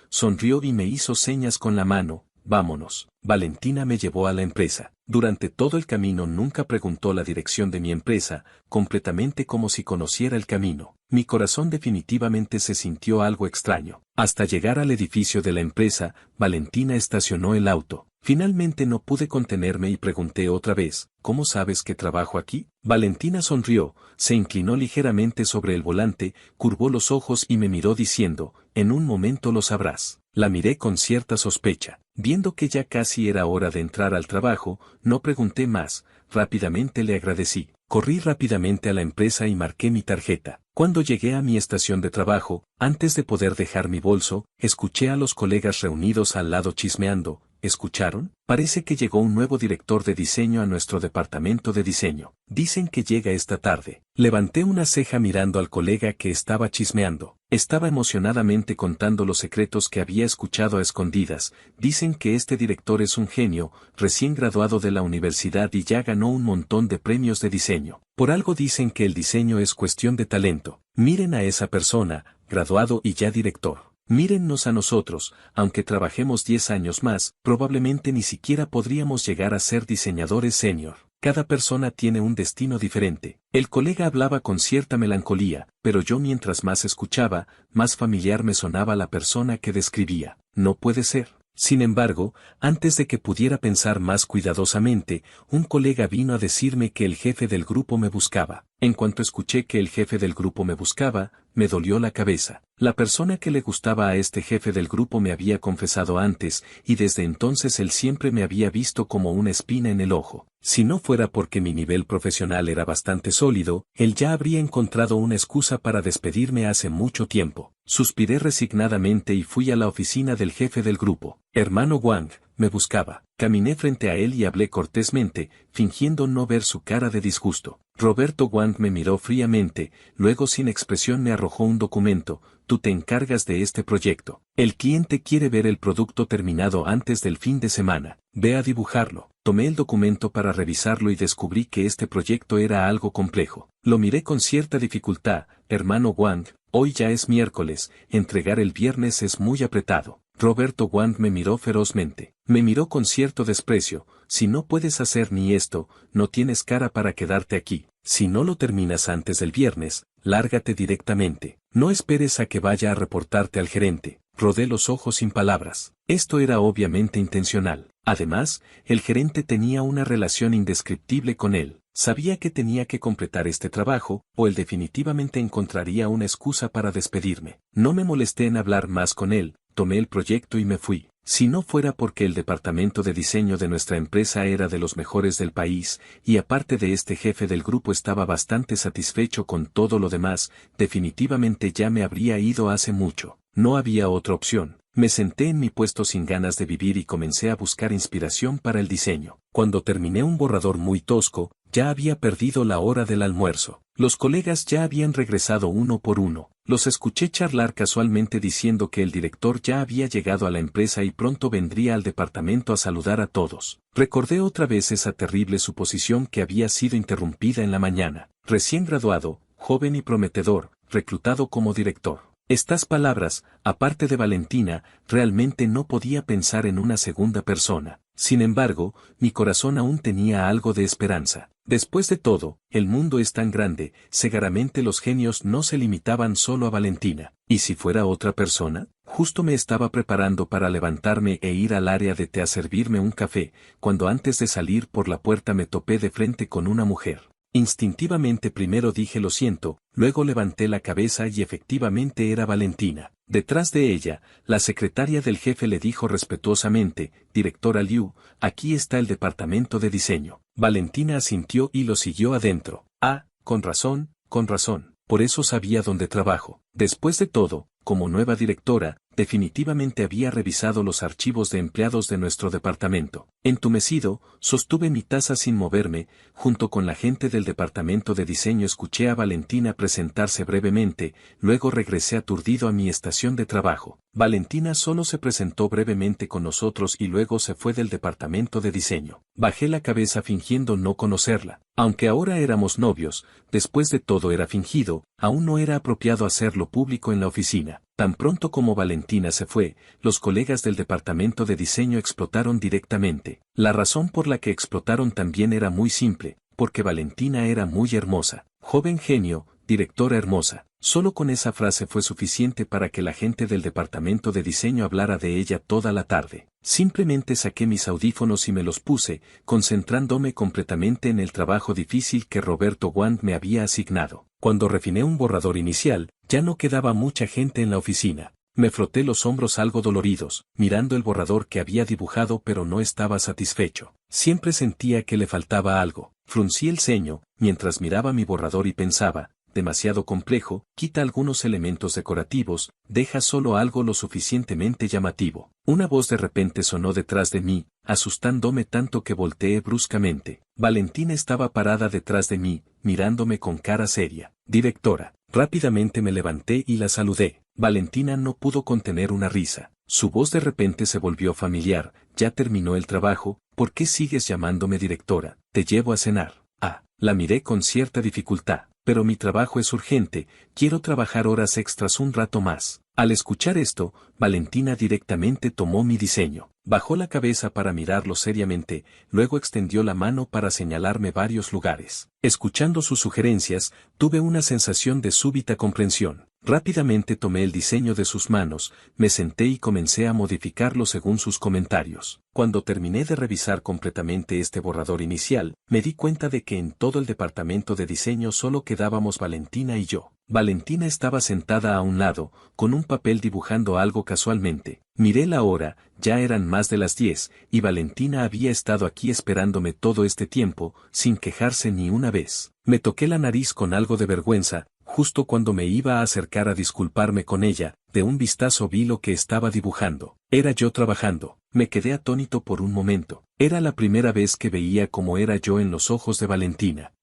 sonrió y me hizo señas con la mano. vámonos. Valentina me llevó a la empresa. Durante todo el camino nunca preguntó la dirección de mi empresa, completamente como si conociera el camino. Mi corazón definitivamente se sintió algo extraño. Hasta llegar al edificio de la empresa, Valentina estacionó el auto. Finalmente no pude contenerme y pregunté otra vez, ¿cómo sabes que trabajo aquí? Valentina sonrió, se inclinó ligeramente sobre el volante, curvó los ojos y me miró diciendo, en un momento lo sabrás. La miré con cierta sospecha. Viendo que ya casi era hora de entrar al trabajo, no pregunté más, rápidamente le agradecí. Corrí rápidamente a la empresa y marqué mi tarjeta. Cuando llegué a mi estación de trabajo, antes de poder dejar mi bolso, escuché a los colegas reunidos al lado chismeando. ¿Escucharon? Parece que llegó un nuevo director de diseño a nuestro departamento de diseño. Dicen que llega esta tarde. Levanté una ceja mirando al colega que estaba chismeando. Estaba emocionadamente contando los secretos que había escuchado a escondidas. Dicen que este director es un genio, recién graduado de la universidad y ya ganó un montón de premios de diseño. Por algo dicen que el diseño es cuestión de talento. Miren a esa persona, graduado y ya director. Mírennos a nosotros, aunque trabajemos 10 años más, probablemente ni siquiera podríamos llegar a ser diseñadores senior. Cada persona tiene un destino diferente. El colega hablaba con cierta melancolía, pero yo mientras más escuchaba, más familiar me sonaba la persona que describía. No puede ser. Sin embargo, antes de que pudiera pensar más cuidadosamente, un colega vino a decirme que el jefe del grupo me buscaba. En cuanto escuché que el jefe del grupo me buscaba, me dolió la cabeza. La persona que le gustaba a este jefe del grupo me había confesado antes, y desde entonces él siempre me había visto como una espina en el ojo. Si no fuera porque mi nivel profesional era bastante sólido, él ya habría encontrado una excusa para despedirme hace mucho tiempo. Suspiré resignadamente y fui a la oficina del jefe del grupo. Hermano Wang, me buscaba. Caminé frente a él y hablé cortésmente, fingiendo no ver su cara de disgusto. Roberto Wang me miró fríamente, luego sin expresión me arrojó un documento. Tú te encargas de este proyecto. El cliente quiere ver el producto terminado antes del fin de semana. Ve a dibujarlo. Tomé el documento para revisarlo y descubrí que este proyecto era algo complejo. Lo miré con cierta dificultad. Hermano Wang, hoy ya es miércoles, entregar el viernes es muy apretado. Roberto Wang me miró ferozmente. Me miró con cierto desprecio. Si no puedes hacer ni esto, no tienes cara para quedarte aquí. Si no lo terminas antes del viernes, lárgate directamente. No esperes a que vaya a reportarte al gerente. Rodé los ojos sin palabras. Esto era obviamente intencional. Además, el gerente tenía una relación indescriptible con él. Sabía que tenía que completar este trabajo, o él definitivamente encontraría una excusa para despedirme. No me molesté en hablar más con él, tomé el proyecto y me fui. Si no fuera porque el departamento de diseño de nuestra empresa era de los mejores del país, y aparte de este jefe del grupo estaba bastante satisfecho con todo lo demás, definitivamente ya me habría ido hace mucho. No había otra opción. Me senté en mi puesto sin ganas de vivir y comencé a buscar inspiración para el diseño. Cuando terminé un borrador muy tosco, ya había perdido la hora del almuerzo. Los colegas ya habían regresado uno por uno. Los escuché charlar casualmente diciendo que el director ya había llegado a la empresa y pronto vendría al departamento a saludar a todos. Recordé otra vez esa terrible suposición que había sido interrumpida en la mañana. Recién graduado, joven y prometedor, reclutado como director. Estas palabras, aparte de Valentina, realmente no podía pensar en una segunda persona. Sin embargo, mi corazón aún tenía algo de esperanza. Después de todo, el mundo es tan grande, seguramente los genios no se limitaban solo a Valentina. ¿Y si fuera otra persona? Justo me estaba preparando para levantarme e ir al área de té a servirme un café, cuando antes de salir por la puerta me topé de frente con una mujer. Instintivamente primero dije lo siento, luego levanté la cabeza y efectivamente era Valentina. Detrás de ella, la secretaria del jefe le dijo respetuosamente, Directora Liu, aquí está el departamento de diseño. Valentina asintió y lo siguió adentro. Ah, con razón, por eso sabía dónde trabajo. Después de todo, como nueva directora, definitivamente había revisado los archivos de empleados de nuestro departamento. Entumecido, sostuve mi taza sin moverme, junto con la gente del departamento de diseño escuché a Valentina presentarse brevemente, luego regresé aturdido a mi estación de trabajo. Valentina solo se presentó brevemente con nosotros y luego se fue del departamento de diseño. Bajé la cabeza fingiendo no conocerla. Aunque ahora éramos novios, después de todo era fingido, aún no era apropiado hacerlo público en la oficina. Tan pronto como Valentina se fue, los colegas del departamento de diseño explotaron directamente. La razón por la que explotaron también era muy simple, porque Valentina era muy hermosa. Joven genio, directora hermosa. Solo con esa frase fue suficiente para que la gente del departamento de diseño hablara de ella toda la tarde. Simplemente saqué mis audífonos y me los puse, concentrándome completamente en el trabajo difícil que Roberto Wand me había asignado. Cuando refiné un borrador inicial, ya no quedaba mucha gente en la oficina. Me froté los hombros algo doloridos, mirando el borrador que había dibujado, pero no estaba satisfecho. Siempre sentía que le faltaba algo. Fruncí el ceño, mientras miraba mi borrador y pensaba, demasiado complejo, quita algunos elementos decorativos, deja solo algo lo suficientemente llamativo. Una voz de repente sonó detrás de mí, asustándome tanto que volteé bruscamente. Valentina estaba parada detrás de mí, mirándome con cara seria. Directora. Rápidamente me levanté y la saludé. Valentina no pudo contener una risa. Su voz de repente se volvió familiar. Ya terminó el trabajo, ¿por qué sigues llamándome directora? Te llevo a cenar. La miré con cierta dificultad. Pero mi trabajo es urgente, quiero trabajar horas extras un rato más. Al escuchar esto, Valentina directamente tomó mi diseño. Bajó la cabeza para mirarlo seriamente, luego extendió la mano para señalarme varios lugares. Escuchando sus sugerencias, tuve una sensación de súbita comprensión. Rápidamente tomé el diseño de sus manos, me senté y comencé a modificarlo según sus comentarios. Cuando terminé de revisar completamente este borrador inicial, me di cuenta de que en todo el departamento de diseño solo quedábamos Valentina y yo. Valentina estaba sentada a un lado, con un papel dibujando algo casualmente. Miré la hora, ya eran más de las 10, y Valentina había estado aquí esperándome todo este tiempo, sin quejarse ni una vez. Me toqué la nariz con algo de vergüenza, justo cuando me iba a acercar a disculparme con ella, de un vistazo vi lo que estaba dibujando. Era yo trabajando. Me quedé atónito por un momento. Era la primera vez que veía cómo era yo en los ojos de Valentina.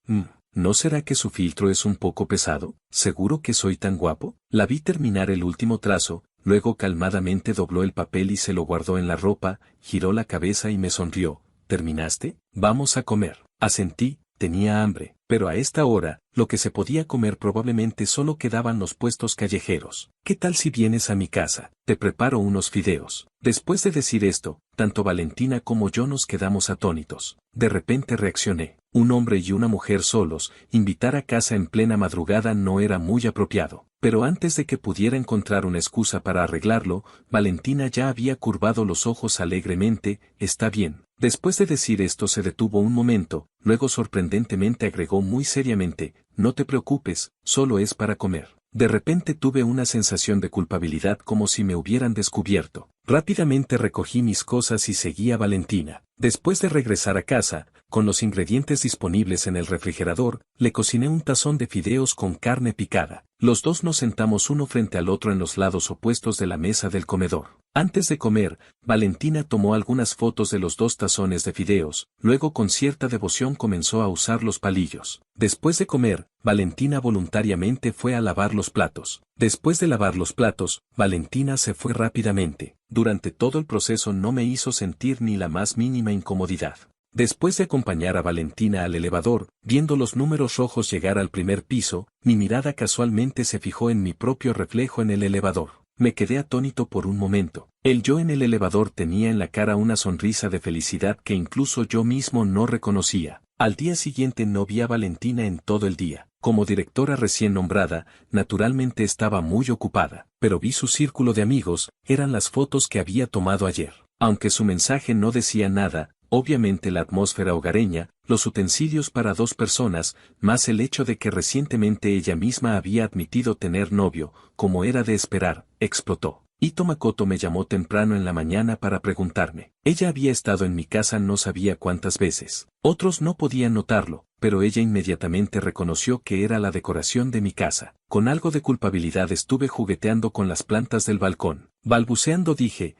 ¿No será que su filtro es un poco pesado? ¿Seguro que soy tan guapo? La vi terminar el último trazo, luego calmadamente dobló el papel y se lo guardó en la ropa, giró la cabeza y me sonrió. ¿Terminaste? Vamos a comer. Asentí, tenía hambre, pero a esta hora, lo que se podía comer probablemente solo quedaban los puestos callejeros. ¿Qué tal si vienes a mi casa? Te preparo unos fideos. Después de decir esto, tanto Valentina como yo nos quedamos atónitos. De repente reaccioné. Un hombre y una mujer solos, invitar a casa en plena madrugada no era muy apropiado. Pero antes de que pudiera encontrar una excusa para arreglarlo, Valentina ya había curvado los ojos alegremente. Está bien. Después de decir esto se detuvo un momento, luego sorprendentemente agregó muy seriamente, no te preocupes, solo es para comer. De repente tuve una sensación de culpabilidad como si me hubieran descubierto. Rápidamente recogí mis cosas y seguí a Valentina. Después de regresar a casa, con los ingredientes disponibles en el refrigerador, le cociné un tazón de fideos con carne picada. Los dos nos sentamos uno frente al otro en los lados opuestos de la mesa del comedor. Antes de comer, Valentina tomó algunas fotos de los dos tazones de fideos, luego con cierta devoción comenzó a usar los palillos. Después de comer, Valentina voluntariamente fue a lavar los platos. Después de lavar los platos, Valentina se fue rápidamente. Durante todo el proceso no me hizo sentir ni la más mínima incomodidad. Después de acompañar a Valentina al elevador, viendo los números rojos llegar al primer piso, mi mirada casualmente se fijó en mi propio reflejo en el elevador. Me quedé atónito por un momento. El yo en el elevador tenía en la cara una sonrisa de felicidad que incluso yo mismo no reconocía. Al día siguiente no vi a Valentina en todo el día. Como directora recién nombrada, naturalmente estaba muy ocupada, pero vi su círculo de amigos, eran las fotos que había tomado ayer. Aunque su mensaje no decía nada, obviamente la atmósfera hogareña, los utensilios para 2 personas, más el hecho de que recientemente ella misma había admitido tener novio, como era de esperar, explotó. Ito Makoto me llamó temprano en la mañana para preguntarme. Ella había estado en mi casa no sabía cuántas veces. Otros no podían notarlo, pero ella inmediatamente reconoció que era la decoración de mi casa. Con algo de culpabilidad estuve jugueteando con las plantas del balcón. Balbuceando dije,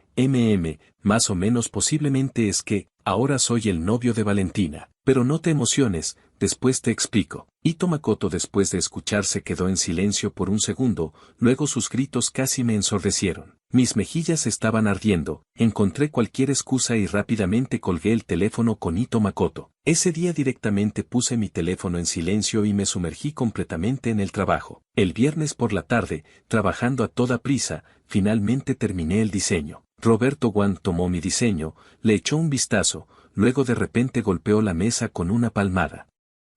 más o menos posiblemente es que, ahora soy el novio de Valentina. Pero no te emociones, después te explico. Ito Makoto después de escuchar se quedó en silencio por un segundo, luego sus gritos casi me ensordecieron. Mis mejillas estaban ardiendo, encontré cualquier excusa y rápidamente colgué el teléfono con Ito Makoto. Ese día directamente puse mi teléfono en silencio y me sumergí completamente en el trabajo. El viernes por la tarde, trabajando a toda prisa, finalmente terminé el diseño. Roberto Wang tomó mi diseño, le echó un vistazo, luego de repente golpeó la mesa con una palmada.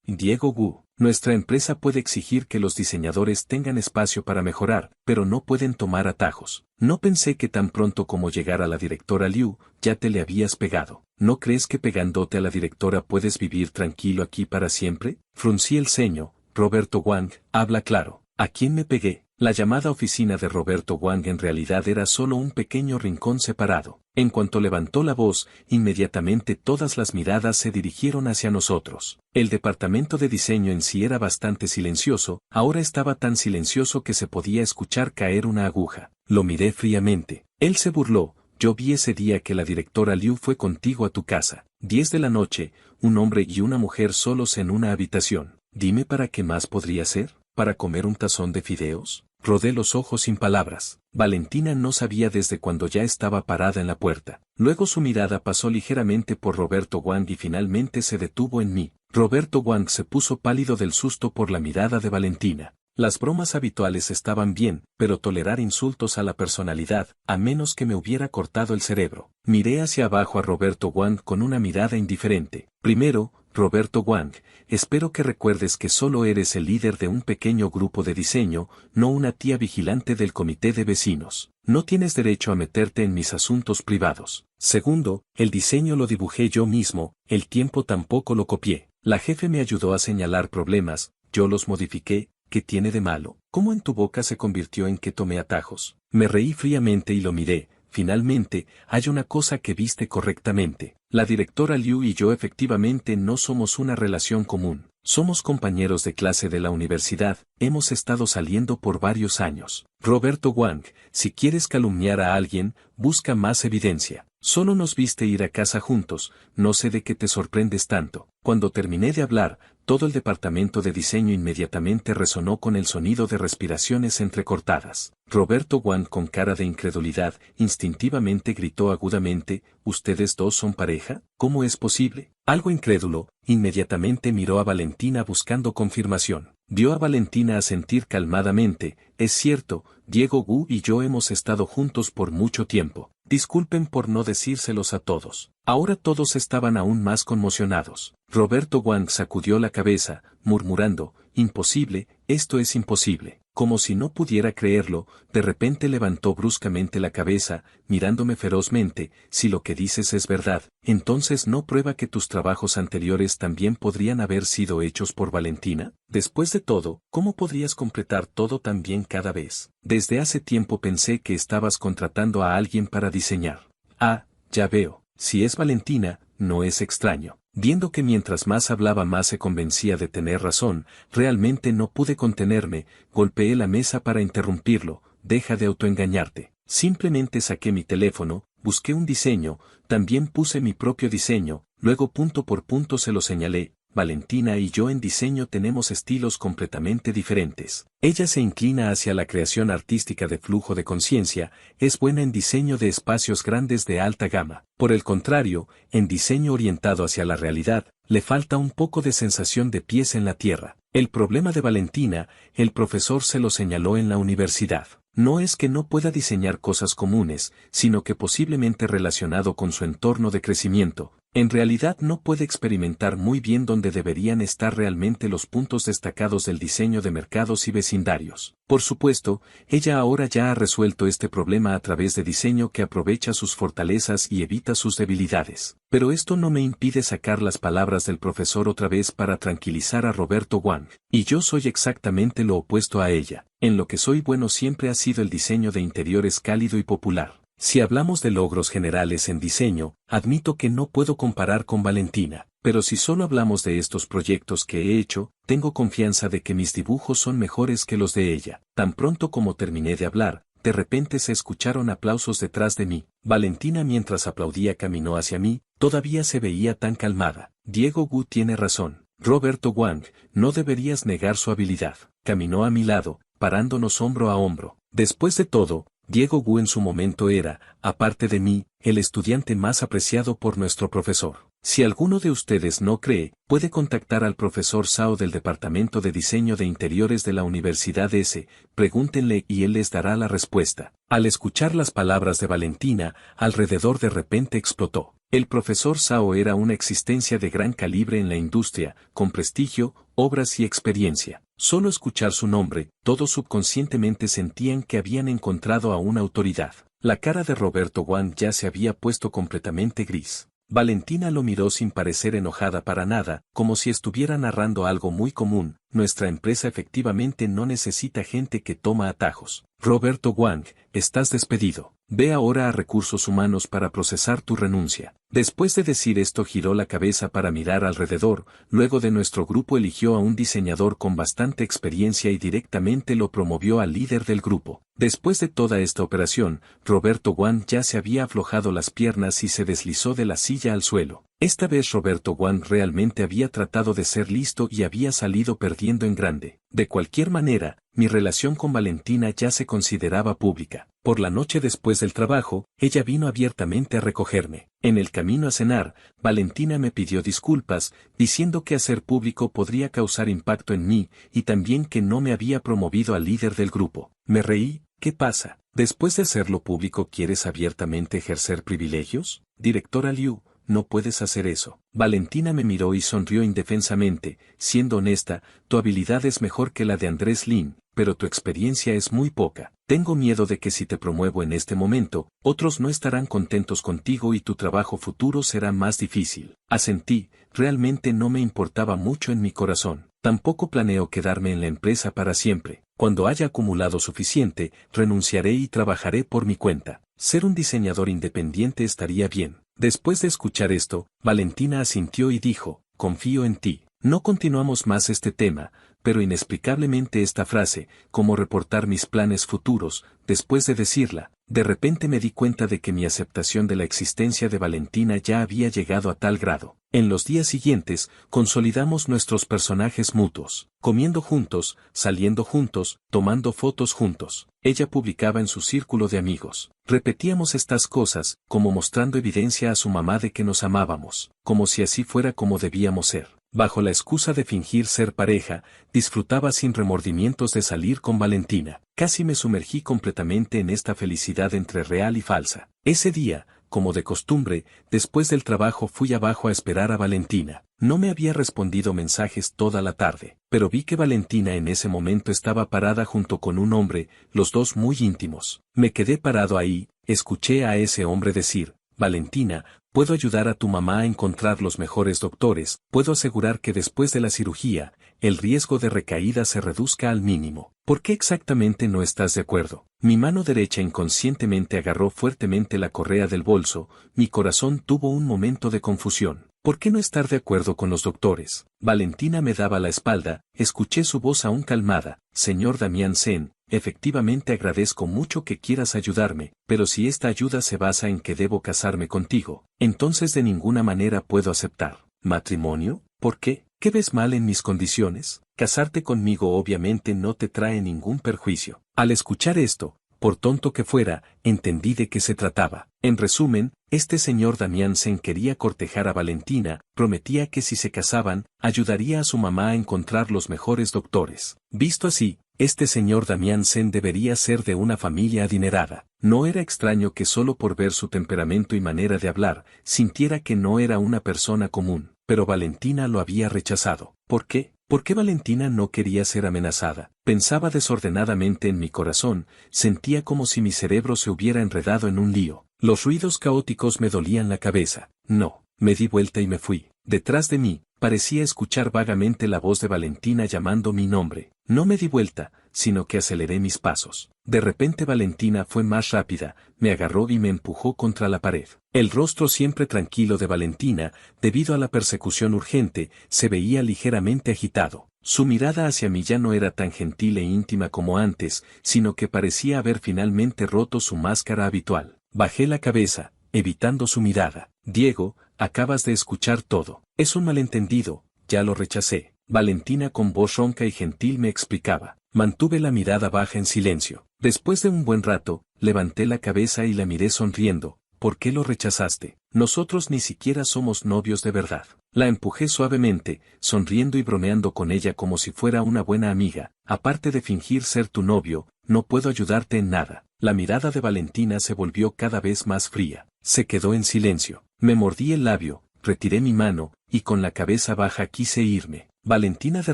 Diego Wu, nuestra empresa puede exigir que los diseñadores tengan espacio para mejorar, pero no pueden tomar atajos. No pensé que tan pronto como llegara la directora Liu, ya te le habías pegado. ¿No crees que pegándote a la directora puedes vivir tranquilo aquí para siempre? Fruncí el ceño. Roberto Wang, habla claro. ¿A quién me pegué? La llamada oficina de Roberto Wang en realidad era solo un pequeño rincón separado. En cuanto levantó la voz, inmediatamente todas las miradas se dirigieron hacia nosotros. El departamento de diseño en sí era bastante silencioso, ahora estaba tan silencioso que se podía escuchar caer una aguja. Lo miré fríamente. Él se burló. Yo vi ese día que la directora Liu fue contigo a tu casa. 10 de la noche, un hombre y una mujer solos en una habitación. Dime para qué más podría ser. ¿Para comer un tazón de fideos? Rodé los ojos sin palabras. Valentina no sabía desde cuando ya estaba parada en la puerta. Luego su mirada pasó ligeramente por Roberto Wang y finalmente se detuvo en mí. Roberto Wang se puso pálido del susto por la mirada de Valentina. Las bromas habituales estaban bien, pero tolerar insultos a la personalidad, a menos que me hubiera cortado el cerebro. Miré hacia abajo a Roberto Wang con una mirada indiferente. Primero, Roberto Wang, espero que recuerdes que solo eres el líder de un pequeño grupo de diseño, no una tía vigilante del comité de vecinos. No tienes derecho a meterte en mis asuntos privados. Segundo, el diseño lo dibujé yo mismo, el tiempo tampoco lo copié. La jefe me ayudó a señalar problemas, yo los modifiqué. ¿Qué tiene de malo? ¿Cómo en tu boca se convirtió en que tomé atajos? Me reí fríamente y lo miré. Finalmente, hay una cosa que viste correctamente. La directora Liu y yo efectivamente no somos una relación común. Somos compañeros de clase de la universidad, hemos estado saliendo por varios años. Roberto Wang, si quieres calumniar a alguien, busca más evidencia. Solo nos viste ir a casa juntos, no sé de qué te sorprendes tanto. Cuando terminé de hablar, todo el departamento de diseño inmediatamente resonó con el sonido de respiraciones entrecortadas. Roberto Wang con cara de incredulidad, instintivamente gritó agudamente, ¿ustedes dos son pareja? ¿Cómo es posible? Algo incrédulo, inmediatamente miró a Valentina buscando confirmación. Vio a Valentina asentir calmadamente, es cierto, Diego Wu y yo hemos estado juntos por mucho tiempo. Disculpen por no decírselos a todos. Ahora todos estaban aún más conmocionados. Roberto Wang sacudió la cabeza, murmurando, imposible, esto es imposible. Como si no pudiera creerlo, de repente levantó bruscamente la cabeza, mirándome ferozmente, si lo que dices es verdad, entonces ¿no prueba que tus trabajos anteriores también podrían haber sido hechos por Valentina? Después de todo, ¿cómo podrías completar todo tan bien cada vez? Desde hace tiempo pensé que estabas contratando a alguien para diseñar. Ah, ya veo, si es Valentina, no es extraño. Viendo que mientras más hablaba más se convencía de tener razón, realmente no pude contenerme, golpeé la mesa para interrumpirlo, deja de autoengañarte. Simplemente saqué mi teléfono, busqué un diseño, también puse mi propio diseño, luego punto por punto se lo señalé. Valentina y yo en diseño tenemos estilos completamente diferentes. Ella se inclina hacia la creación artística de flujo de conciencia, es buena en diseño de espacios grandes de alta gama. Por el contrario, en diseño orientado hacia la realidad, le falta un poco de sensación de pies en la tierra. El problema de Valentina, el profesor se lo señaló en la universidad. No es que no pueda diseñar cosas comunes, sino que posiblemente relacionado con su entorno de crecimiento, en realidad no puede experimentar muy bien dónde deberían estar realmente los puntos destacados del diseño de mercados y vecindarios. Por supuesto, ella ahora ya ha resuelto este problema a través de diseño que aprovecha sus fortalezas y evita sus debilidades. Pero esto no me impide sacar las palabras del profesor otra vez para tranquilizar a Roberto Wang. Y yo soy exactamente lo opuesto a ella. En lo que soy bueno siempre ha sido el diseño de interiores cálido y popular. Si hablamos de logros generales en diseño, admito que no puedo comparar con Valentina, pero si solo hablamos de estos proyectos que he hecho, tengo confianza de que mis dibujos son mejores que los de ella. Tan pronto como terminé de hablar, de repente se escucharon aplausos detrás de mí. Valentina mientras aplaudía caminó hacia mí, todavía se veía tan calmada. Diego Wu tiene razón. Roberto Wang, no deberías negar su habilidad. Caminó a mi lado, parándonos hombro a hombro. Después de todo, Diego Wu en su momento era, aparte de mí, el estudiante más apreciado por nuestro profesor. Si alguno de ustedes no cree, puede contactar al profesor Zhao del Departamento de Diseño de Interiores de la Universidad S, pregúntenle y él les dará la respuesta. Al escuchar las palabras de Valentina, alrededor de repente explotó. El profesor Zhao era una existencia de gran calibre en la industria, con prestigio, obras y experiencia. Solo escuchar su nombre, todos subconscientemente sentían que habían encontrado a una autoridad. La cara de Roberto Wang ya se había puesto completamente gris. Valentina lo miró sin parecer enojada para nada, como si estuviera narrando algo muy común. Nuestra empresa efectivamente no necesita gente que toma atajos. Roberto Wang, estás despedido. Ve ahora a Recursos Humanos para procesar tu renuncia. Después de decir esto giró la cabeza para mirar alrededor, luego de nuestro grupo eligió a un diseñador con bastante experiencia y directamente lo promovió al líder del grupo. Después de toda esta operación, Roberto Wang ya se había aflojado las piernas y se deslizó de la silla al suelo. Esta vez Roberto Wang realmente había tratado de ser listo y había salido perdiendo en grande. De cualquier manera, mi relación con Valentina ya se consideraba pública. Por la noche después del trabajo, ella vino abiertamente a recogerme. En el camino a cenar, Valentina me pidió disculpas, diciendo que hacer público podría causar impacto en mí, y también que no me había promovido al líder del grupo. Me reí. ¿Qué pasa? ¿Después de hacerlo público quieres abiertamente ejercer privilegios? Directora Liu, no puedes hacer eso. Valentina me miró y sonrió indefensamente. Siendo honesta, tu habilidad es mejor que la de Andrés Lin, pero tu experiencia es muy poca. Tengo miedo de que si te promuevo en este momento, otros no estarán contentos contigo y tu trabajo futuro será más difícil. Asentí, realmente no me importaba mucho en mi corazón. Tampoco planeo quedarme en la empresa para siempre. Cuando haya acumulado suficiente, renunciaré y trabajaré por mi cuenta. Ser un diseñador independiente estaría bien. Después de escuchar esto, Valentina asintió y dijo, confío en ti. No continuamos más este tema, pero inexplicablemente esta frase, como reportar mis planes futuros, después de decirla, de repente me di cuenta de que mi aceptación de la existencia de Valentina ya había llegado a tal grado. En los días siguientes, consolidamos nuestros personajes mutuos, comiendo juntos, saliendo juntos, tomando fotos juntos. Ella publicaba en su círculo de amigos. Repetíamos estas cosas, como mostrando evidencia a su mamá de que nos amábamos, como si así fuera como debíamos ser. Bajo la excusa de fingir ser pareja, disfrutaba sin remordimientos de salir con Valentina. Casi me sumergí completamente en esta felicidad entre real y falsa. Ese día, como de costumbre, después del trabajo fui abajo a esperar a Valentina. No me había respondido mensajes toda la tarde, pero vi que Valentina en ese momento estaba parada junto con un hombre, los dos muy íntimos. Me quedé parado ahí, escuché a ese hombre decir, Valentina, puedo ayudar a tu mamá a encontrar los mejores doctores, puedo asegurar que después de la cirugía, el riesgo de recaída se reduzca al mínimo. ¿Por qué exactamente no estás de acuerdo? Mi mano derecha inconscientemente agarró fuertemente la correa del bolso, mi corazón tuvo un momento de confusión. ¿Por qué no estar de acuerdo con los doctores? Valentina me daba la espalda, escuché su voz aún calmada, señor Damián Sen, efectivamente agradezco mucho que quieras ayudarme, pero si esta ayuda se basa en que debo casarme contigo, entonces de ninguna manera puedo aceptar. ¿Matrimonio? ¿Por qué? ¿Qué ves mal en mis condiciones? Casarte conmigo obviamente no te trae ningún perjuicio. Al escuchar esto, por tonto que fuera, entendí de qué se trataba. En resumen, este señor Damián Sen quería cortejar a Valentina, prometía que si se casaban, ayudaría a su mamá a encontrar los mejores doctores. Visto así, este señor Damián Sen debería ser de una familia adinerada. No era extraño que solo por ver su temperamento y manera de hablar, sintiera que no era una persona común. Pero Valentina lo había rechazado. ¿Por qué? ¿Por qué Valentina no quería ser amenazada? Pensaba desordenadamente en mi corazón, sentía como si mi cerebro se hubiera enredado en un lío. Los ruidos caóticos me dolían la cabeza. No, me di vuelta y me fui. Detrás de mí, parecía escuchar vagamente la voz de Valentina llamando mi nombre. No me di vuelta, sino que aceleré mis pasos. De repente Valentina fue más rápida, me agarró y me empujó contra la pared. El rostro siempre tranquilo de Valentina, debido a la persecución urgente, se veía ligeramente agitado. Su mirada hacia mí ya no era tan gentil e íntima como antes, sino que parecía haber finalmente roto su máscara habitual. Bajé la cabeza, evitando su mirada. Diego, acabas de escuchar todo. Es un malentendido, ya lo rechacé. Valentina con voz ronca y gentil me explicaba. Mantuve la mirada baja en silencio. Después de un buen rato, levanté la cabeza y la miré sonriendo. ¿Por qué lo rechazaste? Nosotros ni siquiera somos novios de verdad. La empujé suavemente, sonriendo y bromeando con ella como si fuera una buena amiga. Aparte de fingir ser tu novio, no puedo ayudarte en nada. La mirada de Valentina se volvió cada vez más fría. Se quedó en silencio. Me mordí el labio, retiré mi mano, y con la cabeza baja quise irme. Valentina de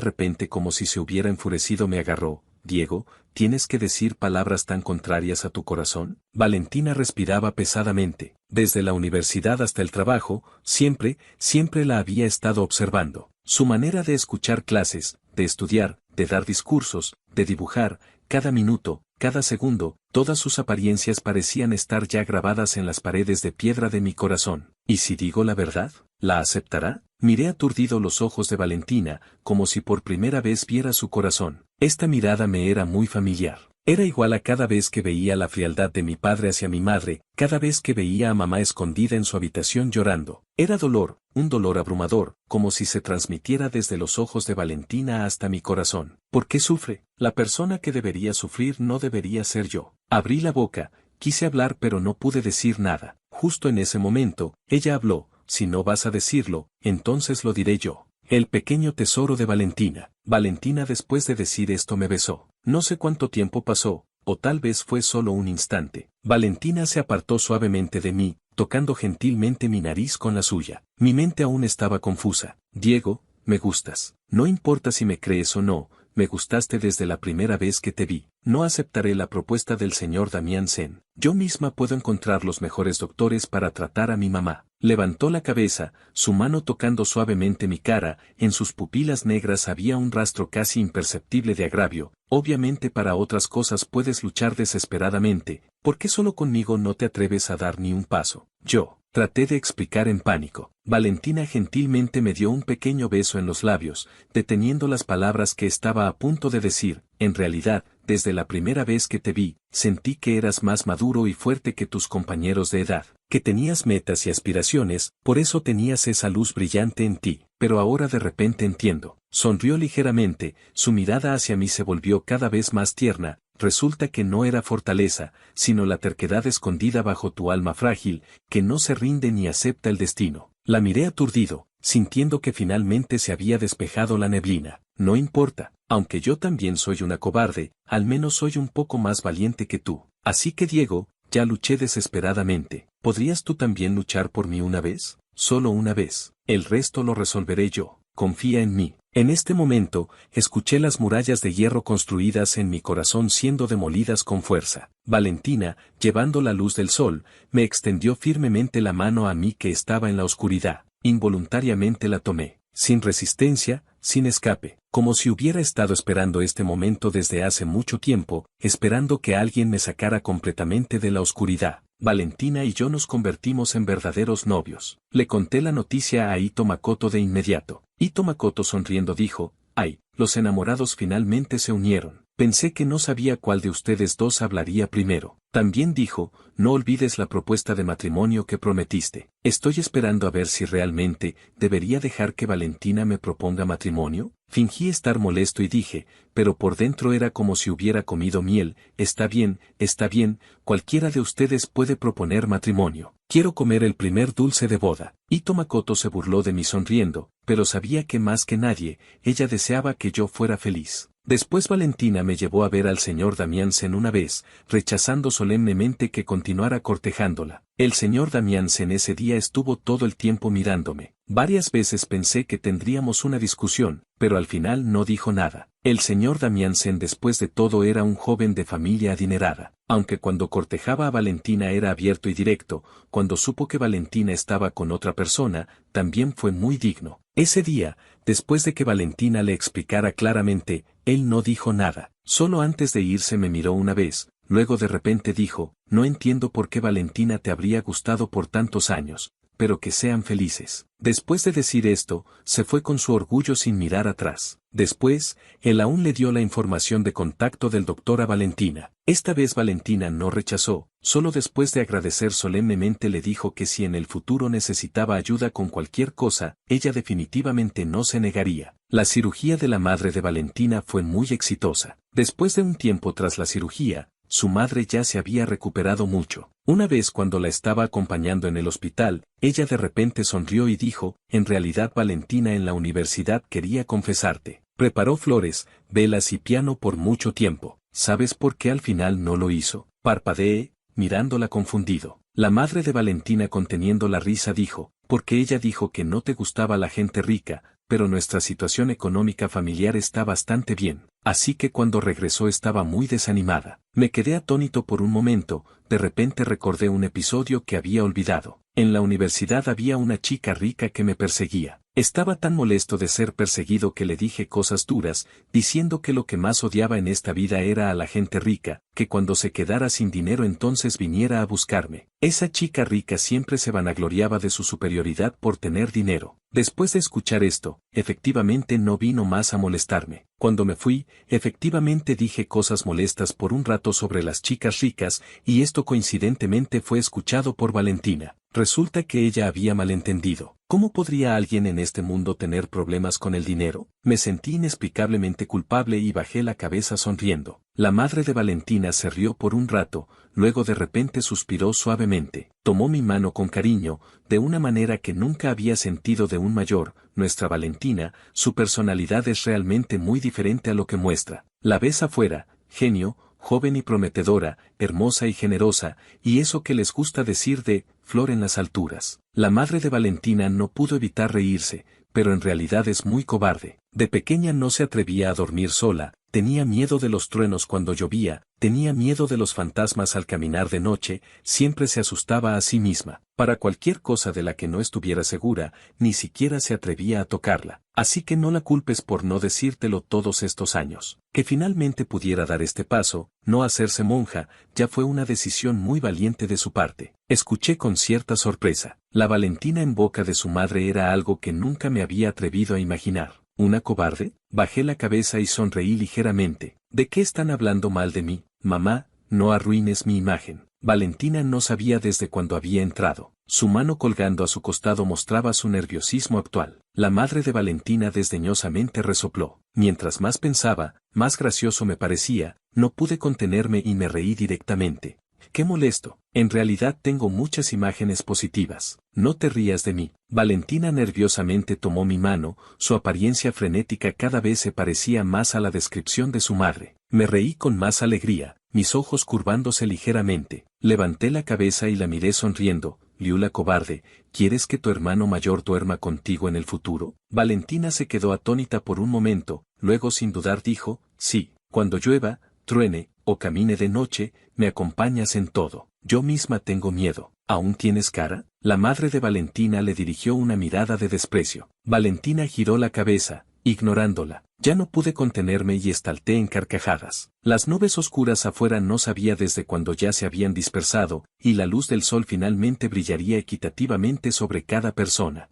repente, como si se hubiera enfurecido, me agarró. Diego, ¿tienes que decir palabras tan contrarias a tu corazón? Valentina respiraba pesadamente. Desde la universidad hasta el trabajo, siempre la había estado observando. Su manera de escuchar clases, de estudiar, de dar discursos, de dibujar, cada minuto, cada segundo, todas sus apariencias parecían estar ya grabadas en las paredes de piedra de mi corazón. ¿Y si digo la verdad? ¿La aceptará? Miré aturdido los ojos de Valentina, como si por primera vez viera su corazón. Esta mirada me era muy familiar. Era igual a cada vez que veía la frialdad de mi padre hacia mi madre, cada vez que veía a mamá escondida en su habitación llorando. Era dolor, un dolor abrumador, como si se transmitiera desde los ojos de Valentina hasta mi corazón. ¿Por qué sufre? La persona que debería sufrir no debería ser yo. Abrí la boca, quise hablar pero no pude decir nada. Justo en ese momento, ella habló. Si no vas a decirlo, entonces lo diré yo. El pequeño tesoro de Valentina. Valentina, después de decir esto, me besó. No sé cuánto tiempo pasó, o tal vez fue solo un instante. Valentina se apartó suavemente de mí, tocando gentilmente mi nariz con la suya. Mi mente aún estaba confusa. Diego, me gustas. No importa si me crees o no, me gustaste desde la primera vez que te vi. No aceptaré la propuesta del señor Damián Sen. Yo misma puedo encontrar los mejores doctores para tratar a mi mamá. Levantó la cabeza, su mano tocando suavemente mi cara, en sus pupilas negras había un rastro casi imperceptible de agravio. Obviamente para otras cosas puedes luchar desesperadamente, ¿por qué solo conmigo no te atreves a dar ni un paso? Yo traté de explicar en pánico. Valentina gentilmente me dio un pequeño beso en los labios, deteniendo las palabras que estaba a punto de decir. En realidad, desde la primera vez que te vi, sentí que eras más maduro y fuerte que tus compañeros de edad, que tenías metas y aspiraciones, por eso tenías esa luz brillante en ti, pero ahora de repente entiendo. Sonrió ligeramente, su mirada hacia mí se volvió cada vez más tierna. Resulta que no era fortaleza, sino la terquedad escondida bajo tu alma frágil, que no se rinde ni acepta el destino. La miré aturdido, sintiendo que finalmente se había despejado la neblina. No importa, aunque yo también soy una cobarde, al menos soy un poco más valiente que tú. Así que Diego, ya luché desesperadamente. ¿Podrías tú también luchar por mí una vez? Solo una vez. El resto lo resolveré yo. Confía en mí. En este momento, escuché las murallas de hierro construidas en mi corazón siendo demolidas con fuerza. Valentina, llevando la luz del sol, me extendió firmemente la mano a mí que estaba en la oscuridad. Involuntariamente la tomé, sin resistencia, sin escape, como si hubiera estado esperando este momento desde hace mucho tiempo, esperando que alguien me sacara completamente de la oscuridad. Valentina y yo nos convertimos en verdaderos novios. Le conté la noticia a Ito Makoto de inmediato. Ito Makoto sonriendo dijo, «Ay, los enamorados finalmente se unieron. Pensé que no sabía cuál de ustedes dos hablaría primero». También dijo, «No olvides la propuesta de matrimonio que prometiste. Estoy esperando a ver si realmente debería dejar que Valentina me proponga matrimonio». Fingí estar molesto y dije, pero por dentro era como si hubiera comido miel. Está bien, cualquiera de ustedes puede proponer matrimonio. Quiero comer el primer dulce de boda. Ito Makoto se burló de mí sonriendo, pero sabía que más que nadie, ella deseaba que yo fuera feliz. Después Valentina me llevó a ver al señor Damiánsen una vez, rechazando solemnemente que continuara cortejándola. El señor Damiánsen ese día estuvo todo el tiempo mirándome. Varias veces pensé que tendríamos una discusión, pero al final no dijo nada. El señor Damiánsen después de todo era un joven de familia adinerada. Aunque cuando cortejaba a Valentina era abierto y directo, cuando supo que Valentina estaba con otra persona, también fue muy digno. Ese día, después de que Valentina le explicara claramente, él no dijo nada. Solo antes de irse me miró una vez, luego de repente dijo, «No entiendo por qué Valentina te habría gustado por tantos años, pero que sean felices». Después de decir esto, se fue con su orgullo sin mirar atrás. Después, él aún le dio la información de contacto del doctor a Valentina. Esta vez Valentina no rechazó, solo después de agradecer solemnemente le dijo que si en el futuro necesitaba ayuda con cualquier cosa, ella definitivamente no se negaría. La cirugía de la madre de Valentina fue muy exitosa. Después de un tiempo tras la cirugía, su madre ya se había recuperado mucho. Una vez cuando la estaba acompañando en el hospital, ella de repente sonrió y dijo, en realidad Valentina en la universidad quería confesarte. Preparó flores, velas y piano por mucho tiempo. ¿Sabes por qué al final no lo hizo? Parpadeé, mirándola confundido. La madre de Valentina conteniendo la risa dijo, porque ella dijo que no te gustaba la gente rica, pero nuestra situación económica familiar está bastante bien, así que cuando regresó estaba muy desanimada. Me quedé atónito por un momento, de repente recordé un episodio que había olvidado. En la universidad había una chica rica que me perseguía. Estaba tan molesto de ser perseguido que le dije cosas duras, diciendo que lo que más odiaba en esta vida era a la gente rica, que cuando se quedara sin dinero entonces viniera a buscarme. Esa chica rica siempre se vanagloriaba de su superioridad por tener dinero. Después de escuchar esto, efectivamente no vino más a molestarme. Cuando me fui, efectivamente dije cosas molestas por un rato sobre las chicas ricas, y esto coincidentemente fue escuchado por Valentina. Resulta que ella había malentendido. ¿Cómo podría alguien en este mundo tener problemas con el dinero? Me sentí inexplicablemente culpable y bajé la cabeza sonriendo. La madre de Valentina se rió por un rato, luego de repente suspiró suavemente. Tomó mi mano con cariño, de una manera que nunca había sentido de un mayor. Nuestra Valentina, su personalidad es realmente muy diferente a lo que muestra. La ves afuera, genio, joven y prometedora, hermosa y generosa, y eso que les gusta decir de flor en las alturas. La madre de Valentina no pudo evitar reírse, pero en realidad es muy cobarde. De pequeña no se atrevía a dormir sola, tenía miedo de los truenos cuando llovía, tenía miedo de los fantasmas al caminar de noche, siempre se asustaba a sí misma. Para cualquier cosa de la que no estuviera segura, ni siquiera se atrevía a tocarla. Así que no la culpes por no decírtelo todos estos años. Que finalmente pudiera dar este paso, no hacerse monja, ya fue una decisión muy valiente de su parte. Escuché con cierta sorpresa. La Valentina en boca de su madre era algo que nunca me había atrevido a imaginar. ¿Una cobarde? Bajé la cabeza y sonreí ligeramente. ¿De qué están hablando mal de mí, mamá? No arruines mi imagen. Valentina no sabía desde cuándo había entrado. Su mano colgando a su costado mostraba su nerviosismo actual. La madre de Valentina desdeñosamente resopló. Mientras más pensaba, más gracioso me parecía, no pude contenerme y me reí directamente. ¡Qué molesto! En realidad tengo muchas imágenes positivas. No te rías de mí. Valentina nerviosamente tomó mi mano, su apariencia frenética cada vez se parecía más a la descripción de su madre. Me reí con más alegría, mis ojos curvándose ligeramente. Levanté la cabeza y la miré sonriendo. Liula cobarde, ¿quieres que tu hermano mayor duerma contigo en el futuro? Valentina se quedó atónita por un momento, luego sin dudar dijo, sí, cuando llueva, truene, o camine de noche, me acompañas en todo. Yo misma tengo miedo. ¿Aún tienes cara? La madre de Valentina le dirigió una mirada de desprecio. Valentina giró la cabeza, ignorándola. Ya no pude contenerme y estalté en carcajadas. Las nubes oscuras afuera no sabía desde cuándo ya se habían dispersado, y la luz del sol finalmente brillaría equitativamente sobre cada persona.